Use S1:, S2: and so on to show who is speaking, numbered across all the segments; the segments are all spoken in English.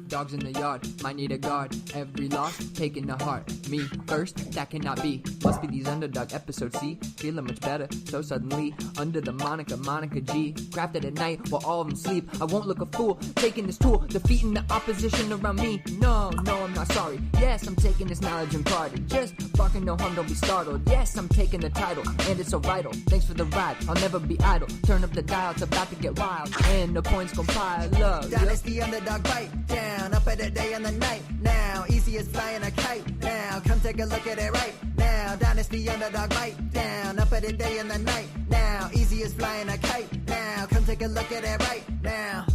S1: dogs in the yard, might need a guard. Every loss, taking to heart. Me first, that cannot be. Must be these underdog episodes, see? Feeling much better, so suddenly. Under the Monica G. Crafted at night while all of them sleep. I won't look a fool, taking this tool, defeating the opposition around me. No, I'm not sorry. Yes, I'm taking this knowledge and pride. Just barking no harm, don't be startled. Yes, I'm taking the title, and it's so vital. Thanks for the ride, I'll never be idle. Turn up the dial, it's about to get wild. And the points gon' pile up.
S2: Dynasty underdog bite down, up at the day and the night. Now, easy as flying a kite. Now, come take a look at it right now. Dynasty underdog bite down, up at the day and the night. Now, easy as flying a kite. Now, come take a look at it right now.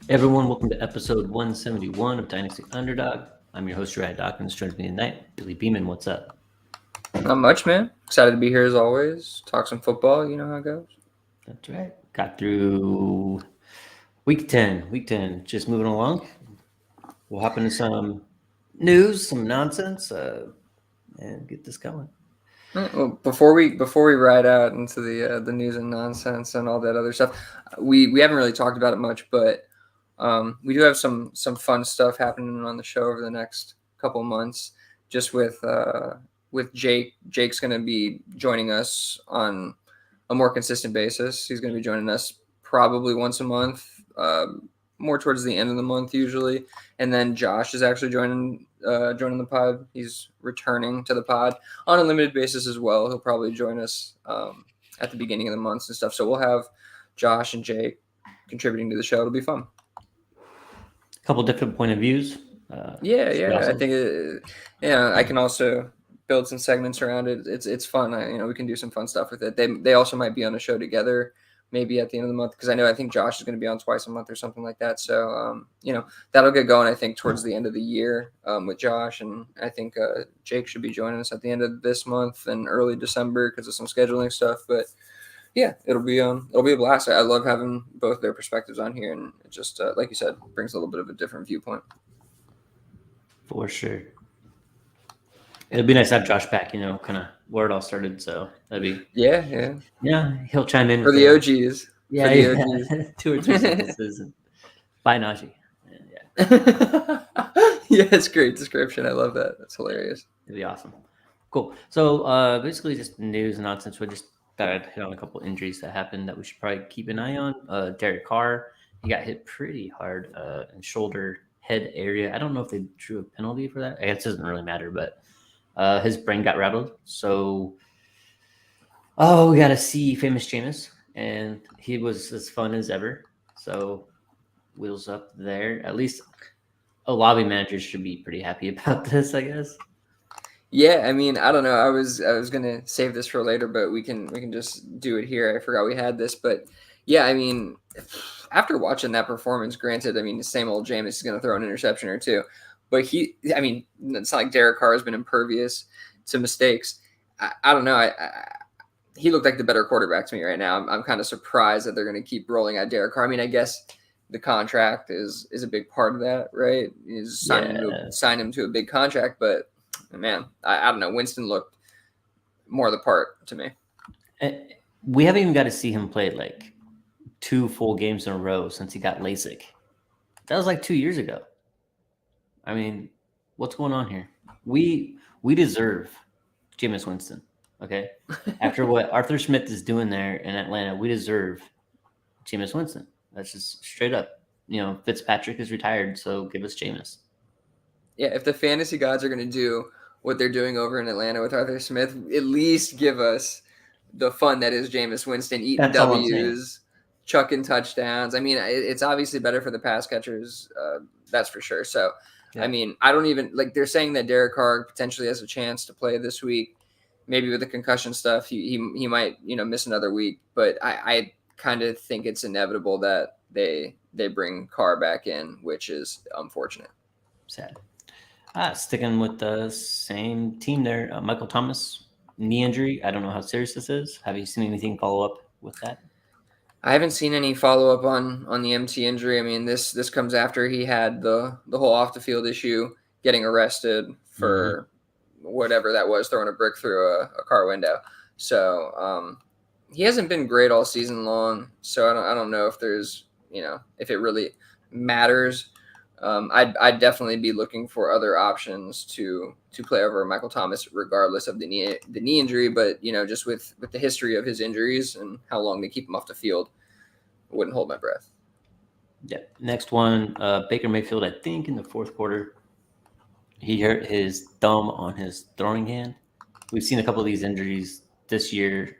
S3: Everyone, welcome to episode 171 of Dynasty Underdog. I'm your host, Uriah Dawkins. Joining me tonight, Billy Beeman. What's up?
S4: Not much, man. Excited to be here as always. Talk some football. You know how it goes.
S3: That's right. Got through week 10. Just moving along. We'll hop into some news, some nonsense, and get this going.
S4: Well, before we ride out into the news and nonsense and all that other stuff, we haven't really talked about it much, but we do have some fun stuff happening on the show over the next couple months. Just with Jake. Jake's going to be joining us on a more consistent basis. He's going to be joining us probably once a month, more towards the end of the month usually. And then Josh is actually joining the pod. He's returning to the pod on a limited basis as well. He'll probably join us at the beginning of the months and stuff. So we'll have Josh and Jake contributing to the show. It'll be fun.
S3: A couple different point of views.
S4: Yeah.
S3: Awesome.
S4: I think I can also build some segments around it. It's fun. We can do some fun stuff with it. They also might be on a show together, maybe at the end of the month, because I think Josh is going to be on twice a month or something like that. So that'll get going, I think, towards the end of the year with Josh, and I think Jake should be joining us at the end of this month and early December because of some scheduling stuff. But yeah, it'll be a blast. I love having both their perspectives on here, and it just like you said, brings a little bit of a different viewpoint.
S3: For sure. It'll be nice to have Josh back, kind of where it all started. So that'd be yeah. He'll chime in
S4: for the OGs.
S3: Yeah,
S4: for the OGs.
S3: 2 or 3 sentences. And bye, Najee.
S4: Yeah, it's great description. I love that. That's hilarious.
S3: It'd be awesome. Cool. So basically, just news and nonsense. We just thought I'd hit on a couple injuries that happened that we should probably keep an eye on. Derek Carr, he got hit pretty hard in shoulder head area. I don't know if they drew a penalty for that. I guess it doesn't really matter, but. His brain got rattled. So, we got to see famous Jameis, and he was as fun as ever. So, wheels up there. At least lobby managers should be pretty happy about this, I guess.
S4: Yeah, I don't know. I was gonna save this for later, but we can just do it here. I forgot we had this, but yeah, after watching that performance, granted, the same old Jameis is gonna throw an interception or two. But it's not like Derek Carr has been impervious to mistakes. I don't know. He looked like the better quarterback to me right now. I'm kind of surprised that they're going to keep rolling out Derek Carr. I guess the contract is a big part of that, right? Is sign him to a big contract. But, man, I don't know. Winston looked more the part to me.
S3: We haven't even got to see him play 2 full games in a row since he got LASIK. That was 2 years ago. What's going on here? We deserve Jameis Winston, okay? After what Arthur Smith is doing there in Atlanta, we deserve Jameis Winston. That's just straight up. Fitzpatrick is retired, so give us Jameis.
S4: Yeah, if the fantasy gods are going to do what they're doing over in Atlanta with Arthur Smith, at least give us the fun that is Jameis Winston, eating W's, chucking touchdowns. It's obviously better for the pass catchers, that's for sure. So, yeah. I don't even they're saying that Derek Carr potentially has a chance to play this week. Maybe with the concussion stuff, he might miss another week. But I kind of think it's inevitable that they bring Carr back in, which is unfortunate.
S3: Sad. Sticking with the same team there, Michael Thomas, knee injury. I don't know how serious this is. Have you seen anything follow up with that?
S4: I haven't seen any follow up on the MT injury. This comes after he had the whole off the field issue, getting arrested for whatever that was, throwing a brick through a car window. So he hasn't been great all season long. So I don't know if there's if it really matters, I'd definitely be looking for other options to play over Michael Thomas, regardless of the knee injury. But just with the history of his injuries and how long they keep him off the field, I wouldn't hold my breath.
S3: Yeah. Next one, Baker Mayfield. I think in the fourth quarter, he hurt his thumb on his throwing hand. We've seen a couple of these injuries this year,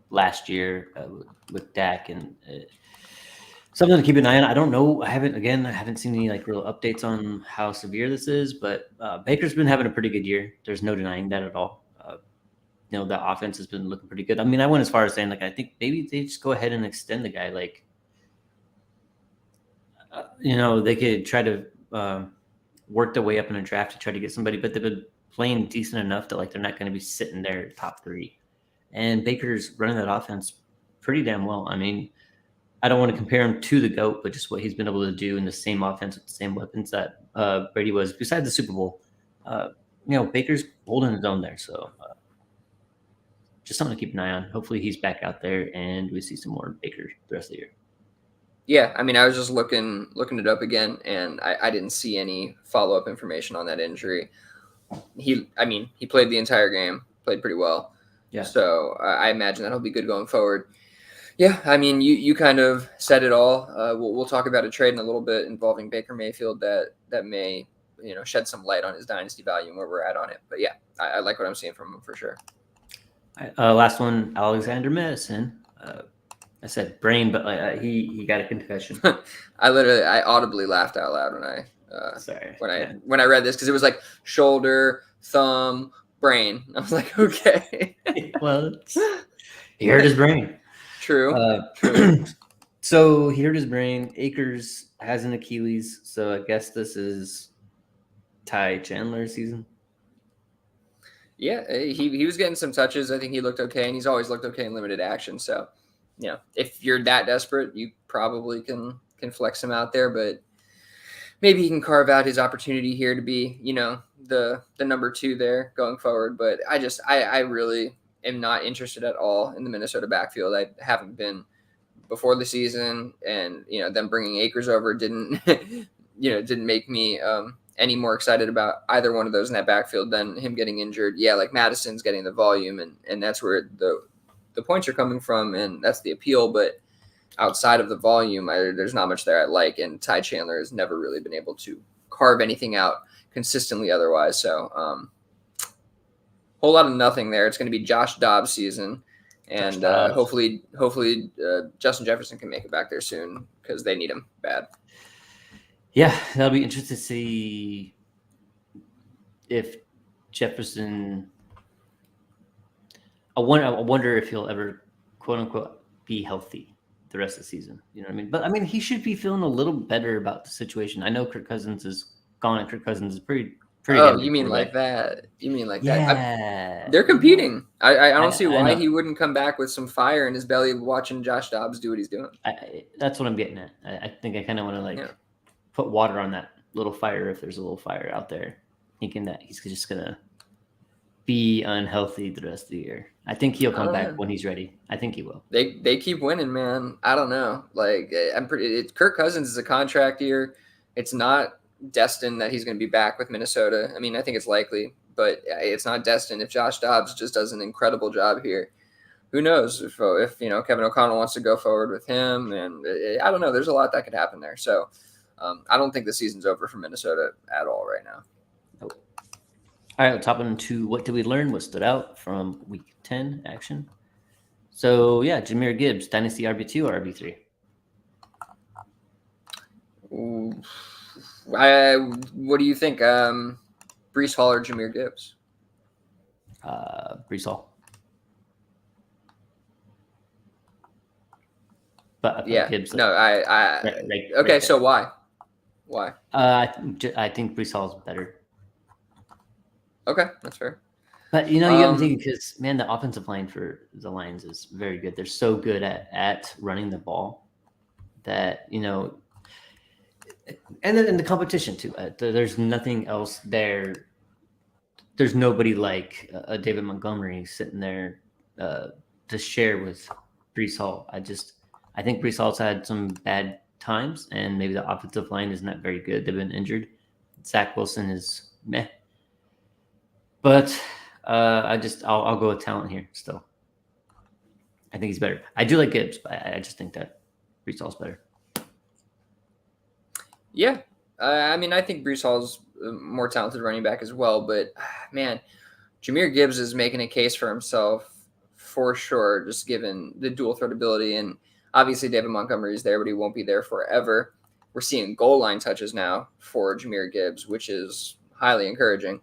S3: last year with Dak, and something to keep an eye on. I don't know. I haven't seen any real updates on how severe this is, but Baker's been having a pretty good year. There's no denying that at all. The offense has been looking pretty good. I mean, I went as far as saying I think maybe they just go ahead and extend the guy. They could try to work their way up in a draft to try to get somebody, but they've been playing decent enough that they're not going to be sitting there top 3. And Baker's running that offense pretty damn well. I mean, I don't want to compare him to the GOAT, but just what he's been able to do in the same offense with the same weapons that Brady was, besides the Super Bowl. Baker's holding his own there. So just something to keep an eye on. Hopefully he's back out there and we see some more Baker the rest of the year.
S4: Yeah, I mean, I was just looking it up again, and I didn't see any follow-up information on that injury. He played the entire game, played pretty well.
S3: Yeah.
S4: So I imagine that'll be good going forward. Yeah, I mean, you kind of said it all. We'll talk about a trade in a little bit involving Baker Mayfield that may shed some light on his dynasty value and where we're at on it. But yeah, I like what I'm seeing from him for sure.
S3: Last one, Alexander Madison. I said brain, but he got a concussion.
S4: I audibly laughed out loud when I read this, because it was shoulder, thumb, brain. I was like, okay.
S3: Well, he hurt his brain.
S4: True.
S3: So he hurt his brain. Akers has an Achilles, so I guess this is Ty Chandler's season.
S4: Yeah, he was getting some touches. I think he looked okay, and he's always looked okay in limited action. So, if you're that desperate, you probably can flex him out there, but maybe he can carve out his opportunity here to be, the number 2 there going forward. But I really am not interested at all in the Minnesota backfield. I haven't been before the season, and them bringing Akers over didn't make me any more excited about either one of those in that backfield than him getting injured. Yeah, Madison's getting the volume, and that's where the points are coming from, and that's the appeal. But outside of the volume, there's not much there I like, and Ty Chandler has never really been able to carve anything out consistently otherwise. So whole lot of nothing there. It's going to be Josh Dobbs season, and hopefully Justin Jefferson can make it back there soon, because they need him bad.
S3: Yeah, that'll be interesting to see if Jefferson. I wonder if he'll ever, quote unquote, be healthy the rest of the season. You know what I mean? But I mean, he should be feeling a little better about the situation. I know Kirk Cousins is gone, and Kirk Cousins is pretty.
S4: Oh, you mean like that? You mean like
S3: that?
S4: Yeah, they're competing. I don't see why he wouldn't come back with some fire in his belly watching Josh Dobbs do what he's doing.
S3: That's what I'm getting at. I think I kind of want to put water on that little fire, if there's a little fire out there, thinking that he's just gonna be unhealthy the rest of the year. I think he'll come back when he's ready. I think he will.
S4: They keep winning, man. I don't know. Kirk Cousins is a contract year. It's not destined that he's going to be back with Minnesota. I mean, I think it's likely, but it's not destined. If Josh Dobbs just does an incredible job here, who knows if Kevin O'Connell wants to go forward with him, and I don't know. There's a lot that could happen there. So I don't think the season's over for Minnesota at all right now.
S3: Nope. All right, let's hop into what did we learn? What stood out from Week 10 action? So yeah, Jahmyr Gibbs, Dynasty RB2 or RB3?
S4: What do you think? Breece Hall or Jahmyr Gibbs?
S3: Breece Hall. But
S4: yeah,
S3: Gibbs,
S4: no, okay.
S3: Right
S4: so why?
S3: I think Breece Hall is better.
S4: Okay, that's fair.
S3: But you got me thinking, because man, the offensive line for the Lions is very good. They're so good at running the ball that and then in the competition too. There's nothing else there. There's nobody like a David Montgomery sitting there to share with Breece Hall. I think Breece Hall's had some bad times, and maybe the offensive line is not very good. They've been injured. Zach Wilson is meh. But I'll go with talent here still. I think he's better. I do like Gibbs, but I just think that Brees Hall's better.
S4: Yeah. I mean, I think Brees Hall's a more talented running back as well, but man, Jahmyr Gibbs is making a case for himself for sure, just given the dual threat ability. And obviously David Montgomery is there, but he won't be there forever. We're seeing goal line touches now for Jahmyr Gibbs, which is highly encouraging.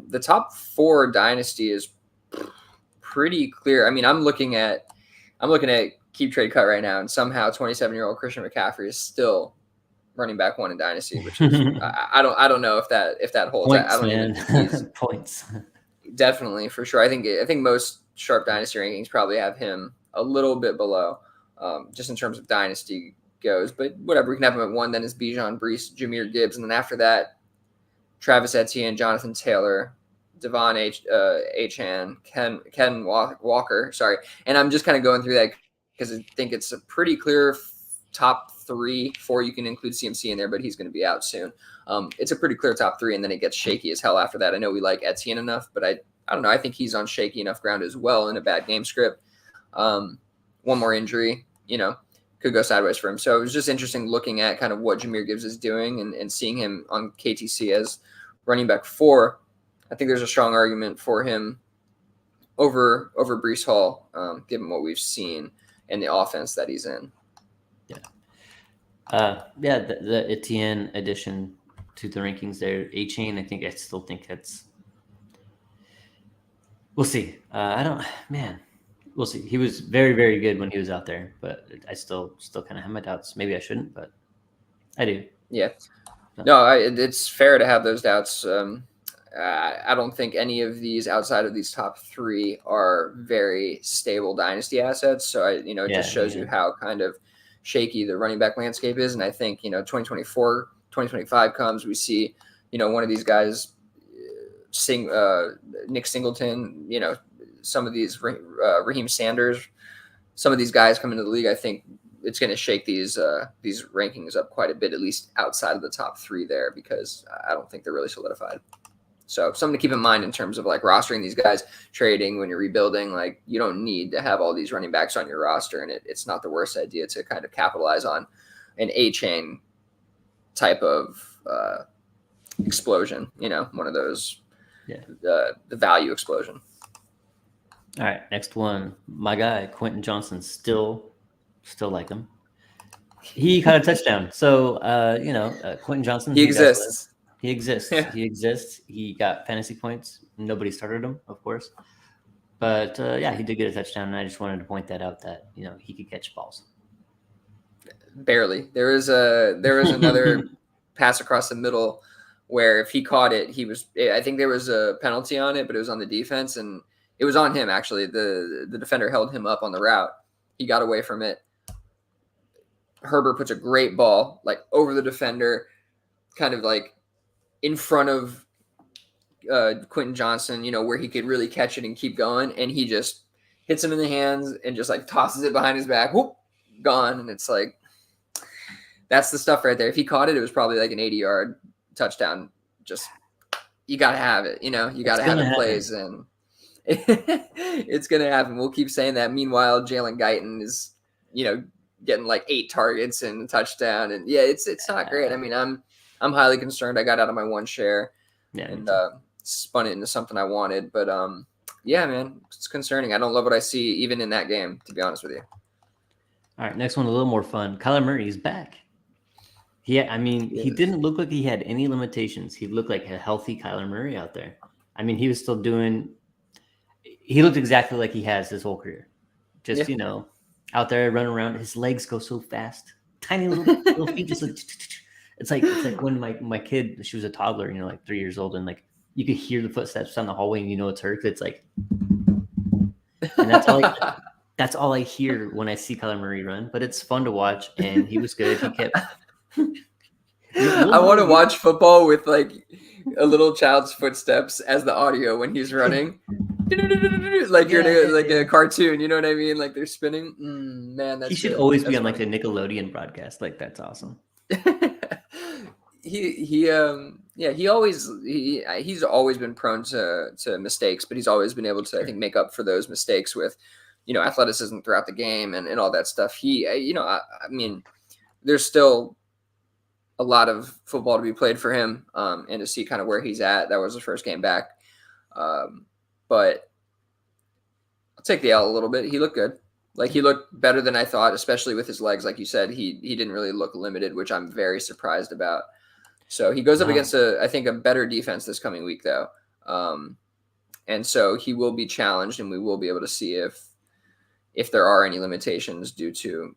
S4: The top 4 dynasty is pretty clear. I mean, I'm looking at keep trade cut right now, and somehow 27-year-old Christian McCaffrey is still running back 1 in dynasty, which is I don't know if that holds.
S3: Points,
S4: I don't
S3: man.
S4: even think
S3: Points.
S4: Definitely, for sure. I think most Sharp dynasty rankings probably have him a little bit below, just in terms of dynasty goes. But whatever, we can have him at 1. Then it's Bijan, Brees, Jahmyr Gibbs, and then after that, Travis Etienne, Jonathan Taylor, Devon Achane, Ken Walker. Sorry, and I'm just kind of going through that because I think it's a pretty clear top 3, 4. You can include CMC in there, but he's going to be out soon. It's a pretty clear top 3, and then it gets shaky as hell after that. I know we like Etienne enough, but I don't know. I think he's on shaky enough ground as well in a bad game script. One more injury, could go sideways for him. So it was just interesting looking at kind of what Jahmyr Gibbs is doing and seeing him on KTC as running back 4. I think there's a strong argument for him over Brees Hall, given what we've seen and the offense that he's in.
S3: The Etienne addition to the rankings there. Achane, I still think that's. We'll see. We'll see. He was very, very good when he was out there, but I still kind of have my doubts. Maybe I shouldn't, but I do.
S4: Yeah. No, it's fair to have those doubts. I don't think any of these outside of these top 3 are very stable dynasty assets. So it just shows you how kind of shaky the running back landscape is. And I think, 2024, 2025 comes, we see, one of these guys, Nick Singleton, some of these Raheem Sanders, some of these guys come into the league. I think it's going to shake these rankings up quite a bit, at least outside of the top 3 there, because I don't think they're really solidified. So something to keep in mind in terms of like rostering these guys, trading when you're rebuilding. Like, you don't need to have all these running backs on your roster, and it's not the worst idea to kind of capitalize on an A-chain type of explosion. One of those, the value explosion.
S3: All right, next one. My guy Quentin Johnson, still like him. He caught a touchdown. So Quentin Johnson.
S4: He exists.
S3: He exists. Yeah. He exists. He got fantasy points. Nobody started him, of course. But he did get a touchdown, and I just wanted to point that out that he could catch balls.
S4: Barely. There was another pass across the middle where if he caught it, I think there was a penalty on it, but it was on the defense, and it was on him actually. The defender held him up on the route. He got away from it. Herbert puts a great ball like over the defender, kind of like in front of Quentin Johnson, where he could really catch it and keep going. And he just hits him in the hands and just like tosses it behind his back. Whoop, gone. And it's like, that's the stuff right there. If he caught it, it was probably like an 80-yard touchdown. Just, you got to have it. You got to have it plays. And it's going to happen. We'll keep saying that. Meanwhile, Jalen Guyton is, getting like 8 targets and a touchdown. And it's not great. I mean, I'm highly concerned. I got out of my 1 share and spun it into something I wanted. But, man, it's concerning. I don't love what I see even in that game, to be honest with you.
S3: All right, next one, a little more fun. Kyler Murray is back. He didn't look like he had any limitations. He looked like a healthy Kyler Murray out there. I mean, he was still he looked exactly like he has his whole career. Just, out there running around. His legs go so fast. Tiny little feet just like... It's like when my kid, she was a toddler, like 3 years old, and like you could hear the footsteps down the hallway, and it's her. It's like, and that's all I hear when I see Kyler Murray run. But it's fun to watch, and he was good. He kept.
S4: I want to watch football with like a little child's footsteps as the audio when he's running. like you're like a cartoon. You know what I mean? Like they're spinning. Man, that's
S3: He should
S4: good.
S3: always
S4: That's
S3: be on like
S4: funny.
S3: the Nickelodeon broadcast. Like that's awesome.
S4: He's always been prone to mistakes, but he's always been able to, I think, make up for those mistakes with, athleticism throughout the game and all that stuff. I mean, there's still a lot of football to be played for him, and to see kind of where he's at. That was the first game back, but I'll take the L a little bit. He looked good. Like he looked better than I thought, especially with his legs. Like you said, he didn't really look limited, which I'm very surprised about. So he goes up against I think a better defense this coming week though. And so he will be challenged, and we will be able to see if there are any limitations due to,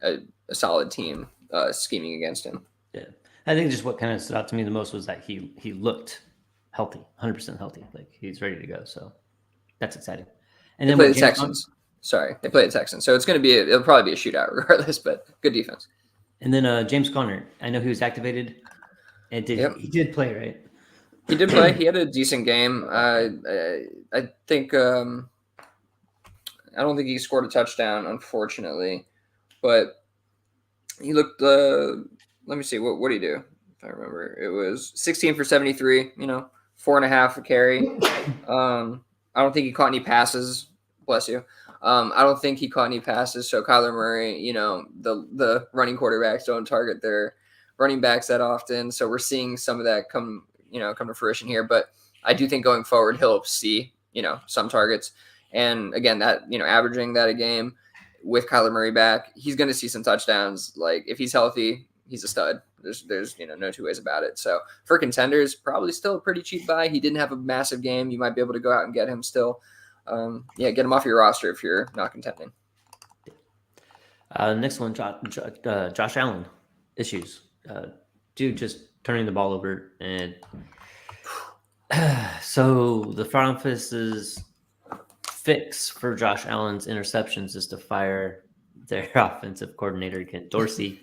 S4: a solid team scheming against him.
S3: Yeah. I think just what kind of stood out to me the most was that he looked healthy, 100% healthy. Like he's ready to go. So that's exciting. And then
S4: they play the Texans. They play the Texans. So it'll probably be a shootout regardless, but good defense.
S3: And then James Conner, I know he was activated, and he did play, right?
S4: He did play. He had a decent game. I think I don't think he scored a touchdown, unfortunately, but he looked. Let me see. What did he do? If I remember, it was 16 for 73. 4.5 a carry. I don't think he caught any passes. Bless you. I don't think he caught any passes. So Kyler Murray, the running quarterbacks don't target their running backs that often. So we're seeing some of that come to fruition here. But I do think going forward, he'll see, some targets. And again, that, averaging that a game with Kyler Murray back, he's going to see some touchdowns. Like if he's healthy, he's a stud. There's no two ways about it. So for contenders, probably still a pretty cheap buy. He didn't have a massive game. You might be able to go out and get him still. Get him off your roster if you're not contending.
S3: Next one, Josh Allen issues. Dude just turning the ball over. And so the front office's fix for Josh Allen's interceptions is to fire their offensive coordinator, Ken Dorsey.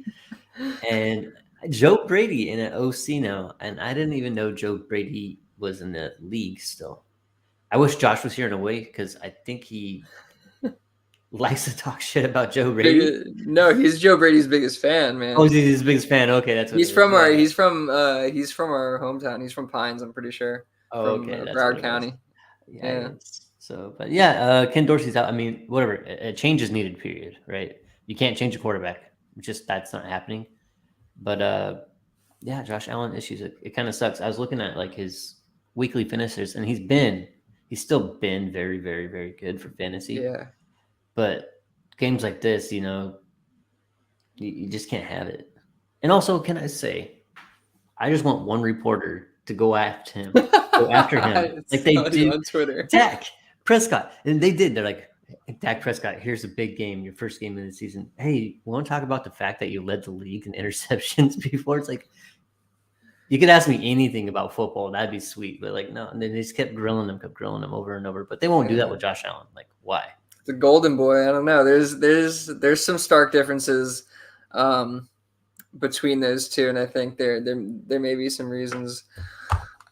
S3: And Joe Brady in an OC now. And I didn't even know Joe Brady was in the league still. I wish Josh was here in a way because I think he likes to talk shit about Joe Brady.
S4: No, he's Joe Brady's biggest fan, man.
S3: Oh, he's his biggest fan. Okay, that's what
S4: he's from our he's from our hometown. He's from Pines, I'm pretty sure.
S3: Oh,
S4: from,
S3: okay,
S4: Broward County.
S3: Yeah. So, but yeah, Ken Dorsey's out. I mean, whatever. A change is needed. Period. Right? You can't change a quarterback. That's not happening. But yeah, Josh Allen issues. It kind of sucks. I was looking at like his weekly finishers, and he's still been very, very, very good for fantasy.
S4: Yeah.
S3: But games like this, you just can't have it. And also, can I say, I just want one reporter to go after him. Like they did
S4: on Twitter.
S3: Dak Prescott. And they did. They're like, Dak Prescott, here's a big game, your first game of the season. Hey, want to talk about the fact that you led the league in interceptions before? It's like, you could ask me anything about football, that'd be sweet. But like, no, and they just kept grilling him over and over. But they won't do that with Josh Allen. Like, why?
S4: The golden boy. I don't know. There's some stark differences between those two, and I think there may be some reasons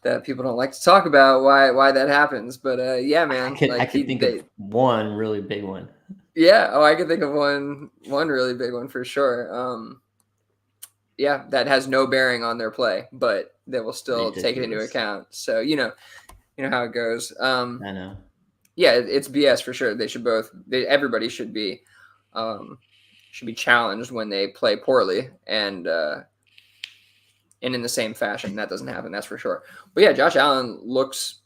S4: that people don't like to talk about why that happens. But yeah, man,
S3: I could think of one really big one.
S4: Yeah. Oh, I could think of one really big one for sure. Yeah, that has no bearing on their play, but they will still take it into account. So you know how it goes.
S3: I know.
S4: Yeah, it's BS for sure. Everybody should be challenged when they play poorly, and in the same fashion. That doesn't happen, that's for sure. But yeah, Josh Allen looks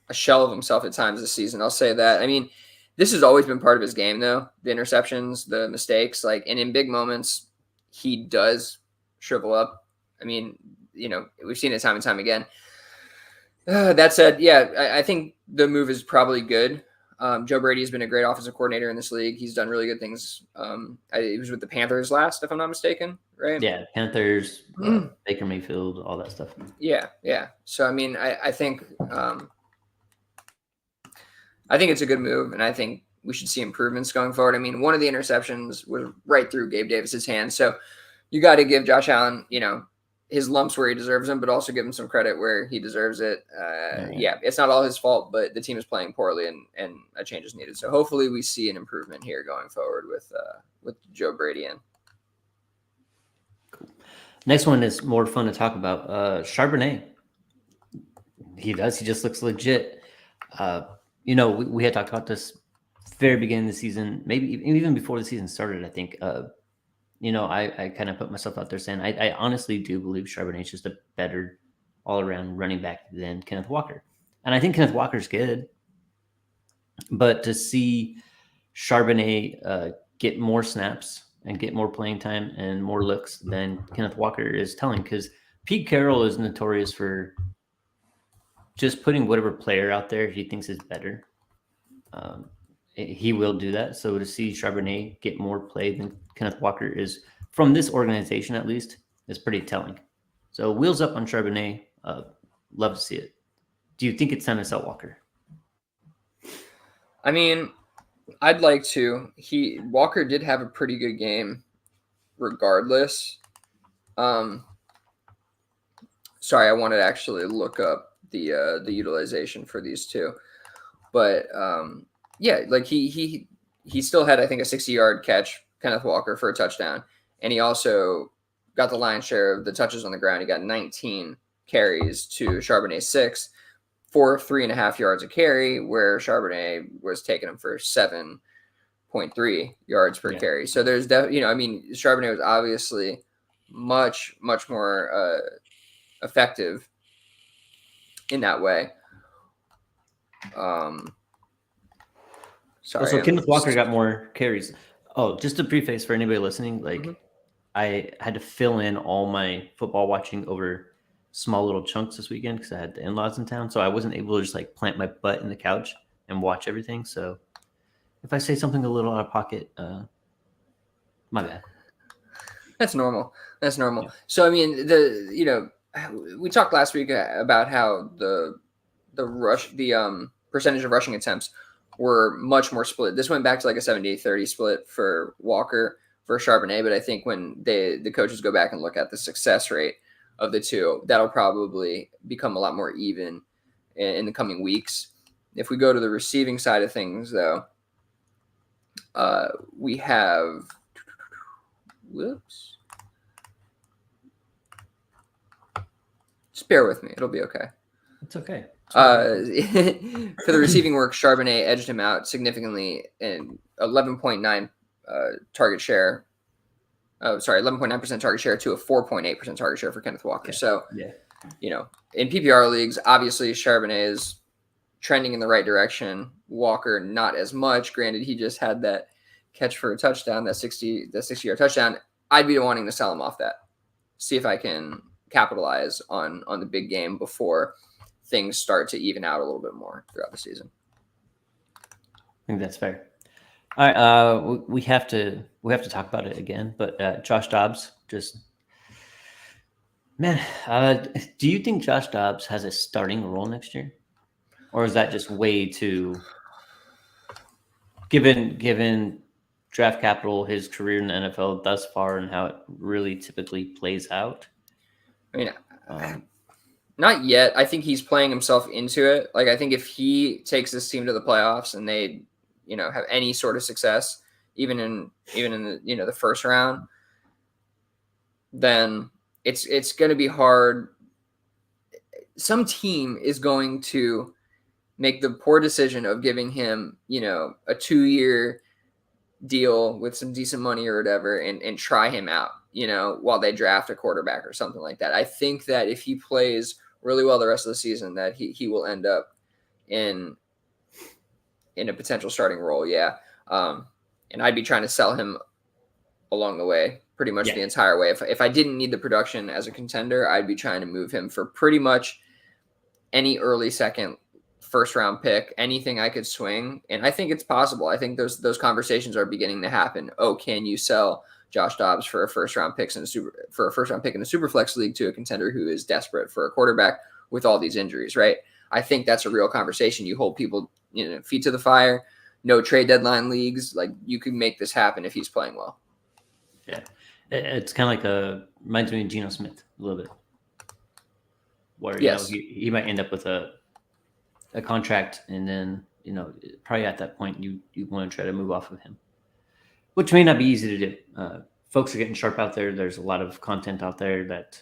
S4: a shell of himself at times this season. I'll say that. I mean, this has always been part of his game, though. The interceptions, the mistakes, and in big moments, he does shrivel up. I mean, we've seen it time and time again. That said, yeah, I think the move is probably good. Joe Brady has been a great offensive coordinator in this league. He's done really good things. He was with the Panthers last, if I'm not mistaken, right?
S3: Yeah, Panthers, Baker Mayfield, all that stuff.
S4: Yeah. So, I mean, I think it's a good move, and I think we should see improvements going forward. I mean, one of the interceptions was right through Gabe Davis's hands. So you got to give Josh Allen, his lumps where he deserves them, but also give him some credit where he deserves it. Yeah, it's not all his fault, but the team is playing poorly, and a change is needed. So hopefully we see an improvement here going forward with Joe Brady in.
S3: Cool. Next one is more fun to talk about. Charbonnet. He just looks legit. We had talked about this very beginning of the season, maybe even before the season started, I think. I kind of put myself out there saying I honestly do believe Charbonnet is just a better all-around running back than Kenneth Walker. And I think Kenneth Walker's good. But to see Charbonnet get more snaps and get more playing time and more looks than Kenneth Walker is telling, because Pete Carroll is notorious for just putting whatever player out there he thinks is better. He will do that. So to see Charbonnet get more play than Kenneth Walker is, from this organization at least, is pretty telling. So wheels up on Charbonnet. Love to see it. Do you think it's time to sell Walker?
S4: I mean, I'd like to. Walker did have a pretty good game regardless. Sorry, I wanted to actually look up the utilization for these two. But yeah, like he still had, I think, a 60-yard catch, Kenneth Walker, for a touchdown. And he also got the lion's share of the touches on the ground. He got 19 carries to Charbonnet's 6 for 3.5 yards a carry, where Charbonnet was taking him for 7.3 yards per carry. So there's Charbonnet was obviously much, much more effective in that way. Sorry.
S3: So Kenneth Walker got more carries. Oh, just to preface for anybody listening, I had to fill in all my football watching over small little chunks this weekend because I had the in-laws in town. So I wasn't able to just plant my butt in the couch and watch everything. So if I say something a little out of pocket, my bad. That's
S4: normal.
S3: Yeah.
S4: So I mean, we talked last week about how the percentage of rushing attempts were much more split. This went back to like a 70-30 split for Walker for Charbonnet, but I think when the coaches go back and look at the success rate of the two, that'll probably become a lot more even in the coming weeks. If we go to the receiving side of things, though, we have just bear with me. It'll be okay.
S3: It's okay.
S4: For the receiving work, Charbonnet edged him out significantly in 11.9 target share. 11.9% target share to a 4.8% target share for Kenneth Walker.
S3: Okay.
S4: So, in PPR leagues, obviously Charbonnet is trending in the right direction. Walker, not as much. Granted, he just had that catch for a touchdown, that 60-yard touchdown. I'd be wanting to sell him off that. See if I can capitalize on the big game before things start to even out a little bit more throughout the season.
S3: I think that's fair. All right, we have to talk about it again, but Josh Dobbs, do you think Josh Dobbs has a starting role next year, or is that just way too given draft capital, his career in the NFL thus far, and how it really typically plays out?
S4: I mean, not yet. I think he's playing himself into it. Like, I think if he takes this team to the playoffs and they, have any sort of success, even in the, the first round, then it's going to be hard. Some team is going to make the poor decision of giving him, a 2-year deal with some decent money or whatever and try him out, while they draft a quarterback or something like that. I think that if he plays really well the rest of the season, that he will end up in a potential starting role. Yeah. And I'd be trying to sell him along the way, pretty much the entire way. If I didn't need the production as a contender, I'd be trying to move him for pretty much any early second, first round pick, anything I could swing. And I think it's possible. I think those conversations are beginning to happen. Oh, can you sell Josh Dobbs for a first round pick in a super flex league to a contender who is desperate for a quarterback with all these injuries, right? I think that's a real conversation. You hold people, feet to the fire. No trade deadline leagues, like, you can make this happen if he's playing well.
S3: Yeah. It's kind of like reminds me of Geno Smith a little bit, where
S4: Yes.
S3: he might end up with a contract, and then probably at that point you want to try to move off of him, which may not be easy to do. Folks are getting sharp out there. There's a lot of content out there that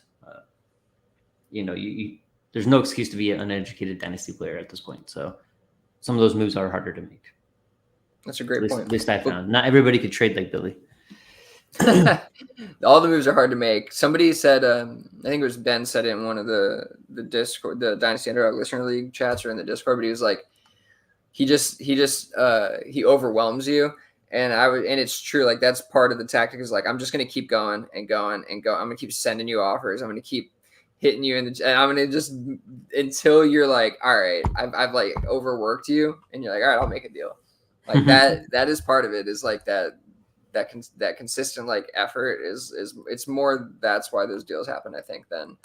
S3: there's no excuse to be an uneducated dynasty player at this point. So some of those moves are harder to make.
S4: That's a great point.
S3: At least I found. Not everybody could trade like Billy.
S4: All the moves are hard to make. Somebody said, I think it was Ben said it in one of the Discord, the Dynasty Underdog Listener League chats or in the Discord, but he was like, he overwhelms you. And and it's true. Like that's part of the tactic is like, I'm just going to keep going and going and go. I'm going to keep sending you offers. I'm going to keep hitting you and I'm going to just until you're like, all right, I've like overworked you. And you're like, all right, I'll make a deal. Like that is part of it is like that consistent like effort is it's more. That's why those deals happen, I think, than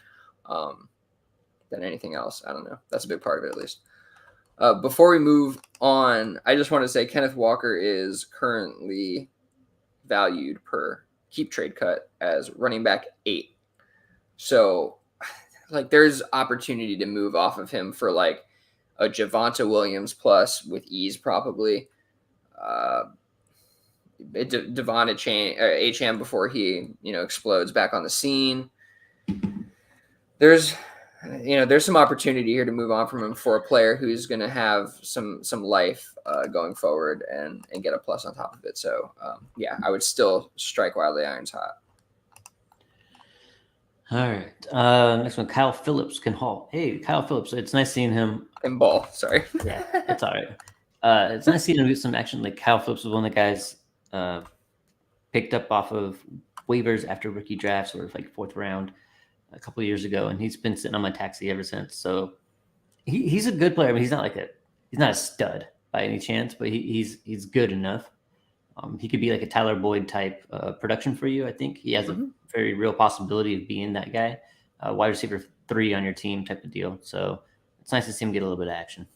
S4: anything else. I don't know. That's a big part of it, at least. Before we move on, I just want to say Kenneth Walker is currently valued per keep trade cut as running back 8. So like there's opportunity to move off of him for like a Javonte Williams plus with ease, probably. Devon Achane before he explodes back on the scene. There's some opportunity here to move on from him for a player who's going to have some life going forward and get a plus on top of it. So I would still strike while the iron's hot.
S3: All right. Next one, Kyle Phillips can haul. Hey, Kyle Phillips. It's nice seeing him.
S4: And ball. Sorry.
S3: Yeah, it's all right. It's nice seeing him get some action. Like Kyle Phillips was one of the guys picked up off of waivers after rookie drafts, or like 4th round a couple of years ago, and he's been sitting on my taxi ever since. So he's a good player. I mean, he's not a stud by any chance, but he's good enough. He could be like a Tyler Boyd type production for you. I think he has a very real possibility of being that guy, wide receiver 3 on your team type of deal. So it's nice to see him get a little bit of action.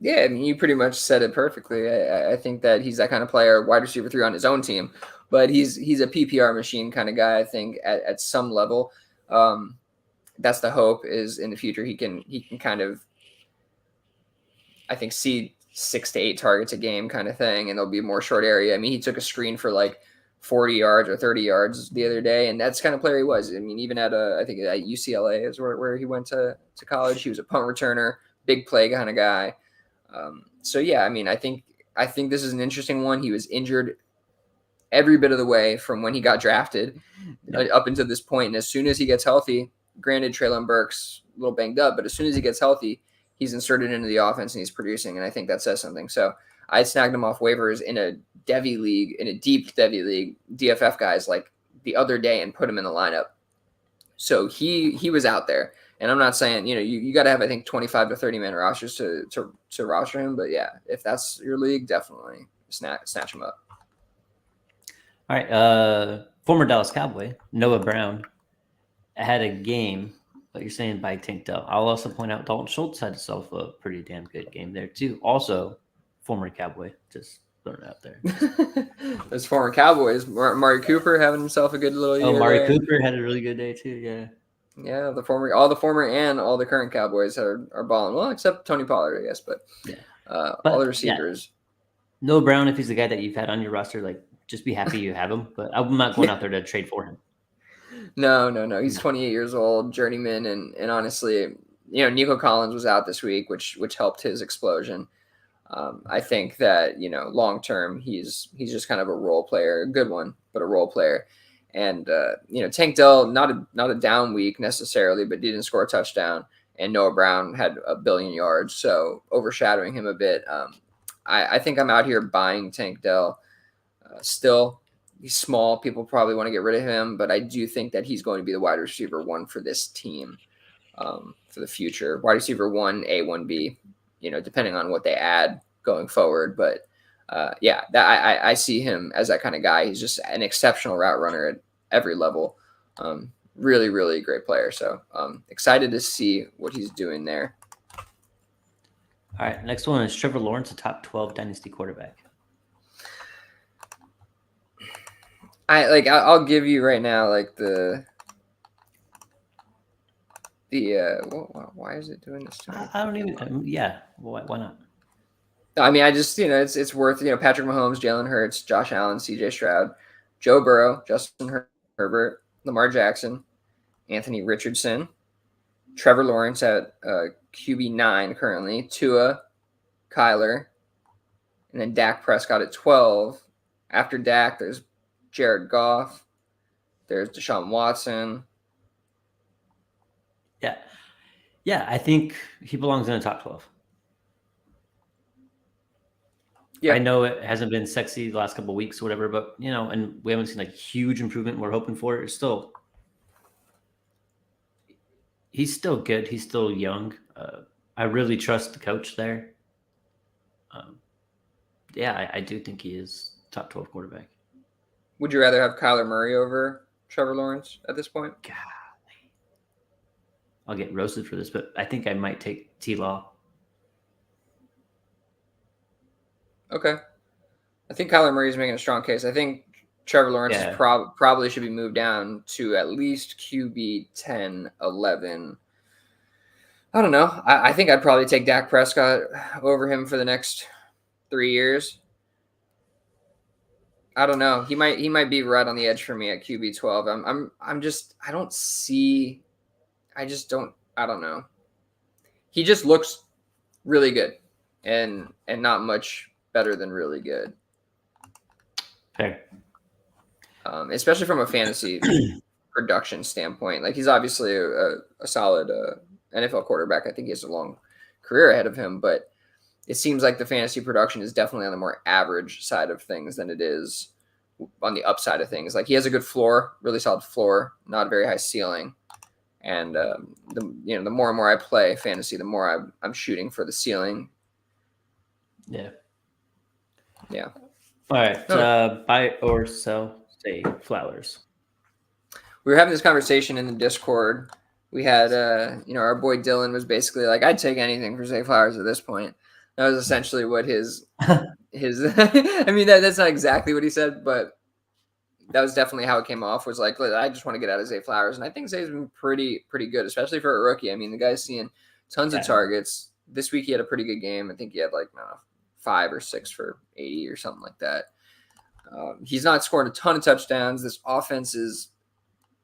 S4: Yeah, I mean, you pretty much said it perfectly. I think that he's that kind of player, wide receiver 3 on his own team, but he's a PPR machine kind of guy. I think at some level, that's the hope is in the future he can kind of, I think, see 6 to 8 targets a game kind of thing, and there'll be more short area. I mean, he took a screen for like 40 yards or 30 yards the other day, and that's the kind of player he was. I mean, even I think at UCLA is where he went to college. He was a punt returner, big play kind of guy. So yeah, I mean, I think this is an interesting one. He was injured every bit of the way from when he got drafted up until this point. And as soon as he gets healthy, granted Treylon Burks a little banged up, but as soon as he gets healthy, he's inserted into the offense and he's producing. And I think that says something. So I snagged him off waivers in a Devy league, in a deep Devy league, DFF guys like the other day, and put him in the lineup. So he was out there. And I'm not saying, you got to have, I think, 25 to 30 man rosters to roster him. But yeah, if that's your league, definitely snatch him up.
S3: All right. Former Dallas Cowboy, Noah Brown, had a game, but you're saying by Tank Dell. I'll also point out Dalton Schultz had himself a pretty damn good game there too. Also, former Cowboy, just throwing it out there.
S4: Those former Cowboys, Mari Cooper having himself a good little year.
S3: Oh, Mari Cooper had a really good day too. Yeah.
S4: Yeah, all the former and all the current Cowboys are balling. Well, except Tony Pollard, I guess, but all the receivers.
S3: Yeah. Noah Brown, if he's the guy that you've had on your roster, like just be happy you have him. But I'm not going out there to trade for him.
S4: No. He's 28 years old, journeyman, and honestly, Nico Collins was out this week, which helped his explosion. I think that long term, he's just kind of a role player, a good one, but a role player. And Tank Dell, not a down week necessarily, but didn't score a touchdown. And Noah Brown had 1 billion yards, so overshadowing him a bit. I think I'm out here buying Tank Dell. Still, he's small. People probably want to get rid of him, but I do think that he's going to be the wide receiver 1 for this team for the future. Wide receiver 1A, 1B, depending on what they add going forward. But I see him as that kind of guy. He's just an exceptional route runner at every level. Really, really great player. So excited to see what he's doing there.
S3: All right, next one is Trevor Lawrence, a top 12 dynasty quarterback.
S4: I'll give you right now like the why is it doing this to me?
S3: I don't even. Yeah, why not?
S4: I mean, I just it's worth Patrick Mahomes, Jalen Hurts, Josh Allen, C.J. Stroud, Joe Burrow, Justin Herbert, Lamar Jackson, Anthony Richardson, Trevor Lawrence at QB9 currently, Tua, Kyler, and then Dak Prescott at 12. After Dak, there's Jared Goff, there's Deshaun Watson.
S3: Yeah, I think he belongs in the top 12.
S4: Yeah.
S3: I know it hasn't been sexy the last couple of weeks or whatever, but and we haven't seen like huge improvement we're hoping for. It's still, he's still good. He's still young. I really trust the coach there. Yeah, I do think he is top 12 quarterback.
S4: Would you rather have Kyler Murray over Trevor Lawrence at this point?
S3: Golly. I'll get roasted for this, but I think I might take T-Law.
S4: Okay. I think Kyler Murray is making a strong case. I think Trevor Lawrence probably should be moved down to at least QB 10, 11. I don't know. I think I'd probably take Dak Prescott over him for the next 3 years. I don't know. He might be right on the edge for me at QB 12. I don't know. He just looks really good and not much better than really good.
S3: Fair.
S4: Especially from a fantasy production standpoint. Like, he's obviously a solid NFL quarterback. I think he has a long career ahead of him, but it seems like the fantasy production is definitely on the more average side of things than it is on the upside of things. Like, he has a good floor, really solid floor, not a very high ceiling. And the more and more I play fantasy, the more I'm shooting for the ceiling.
S3: Yeah.
S4: Yeah.
S3: All right. Buy or sell Zay Flowers.
S4: We were having this conversation in the Discord. We had, our boy Dylan was basically like, I'd take anything for Zay Flowers at this point. That was essentially what his I mean, that's not exactly what he said, but that was definitely how it came off, was like, I just want to get out of Zay Flowers. And I think Zay's been pretty good, especially for a rookie. I mean, the guy's seeing tons of targets. This week he had a pretty good game. I think he had 5 or 6 for 80 or something like that. He's not scoring a ton of touchdowns. This offense is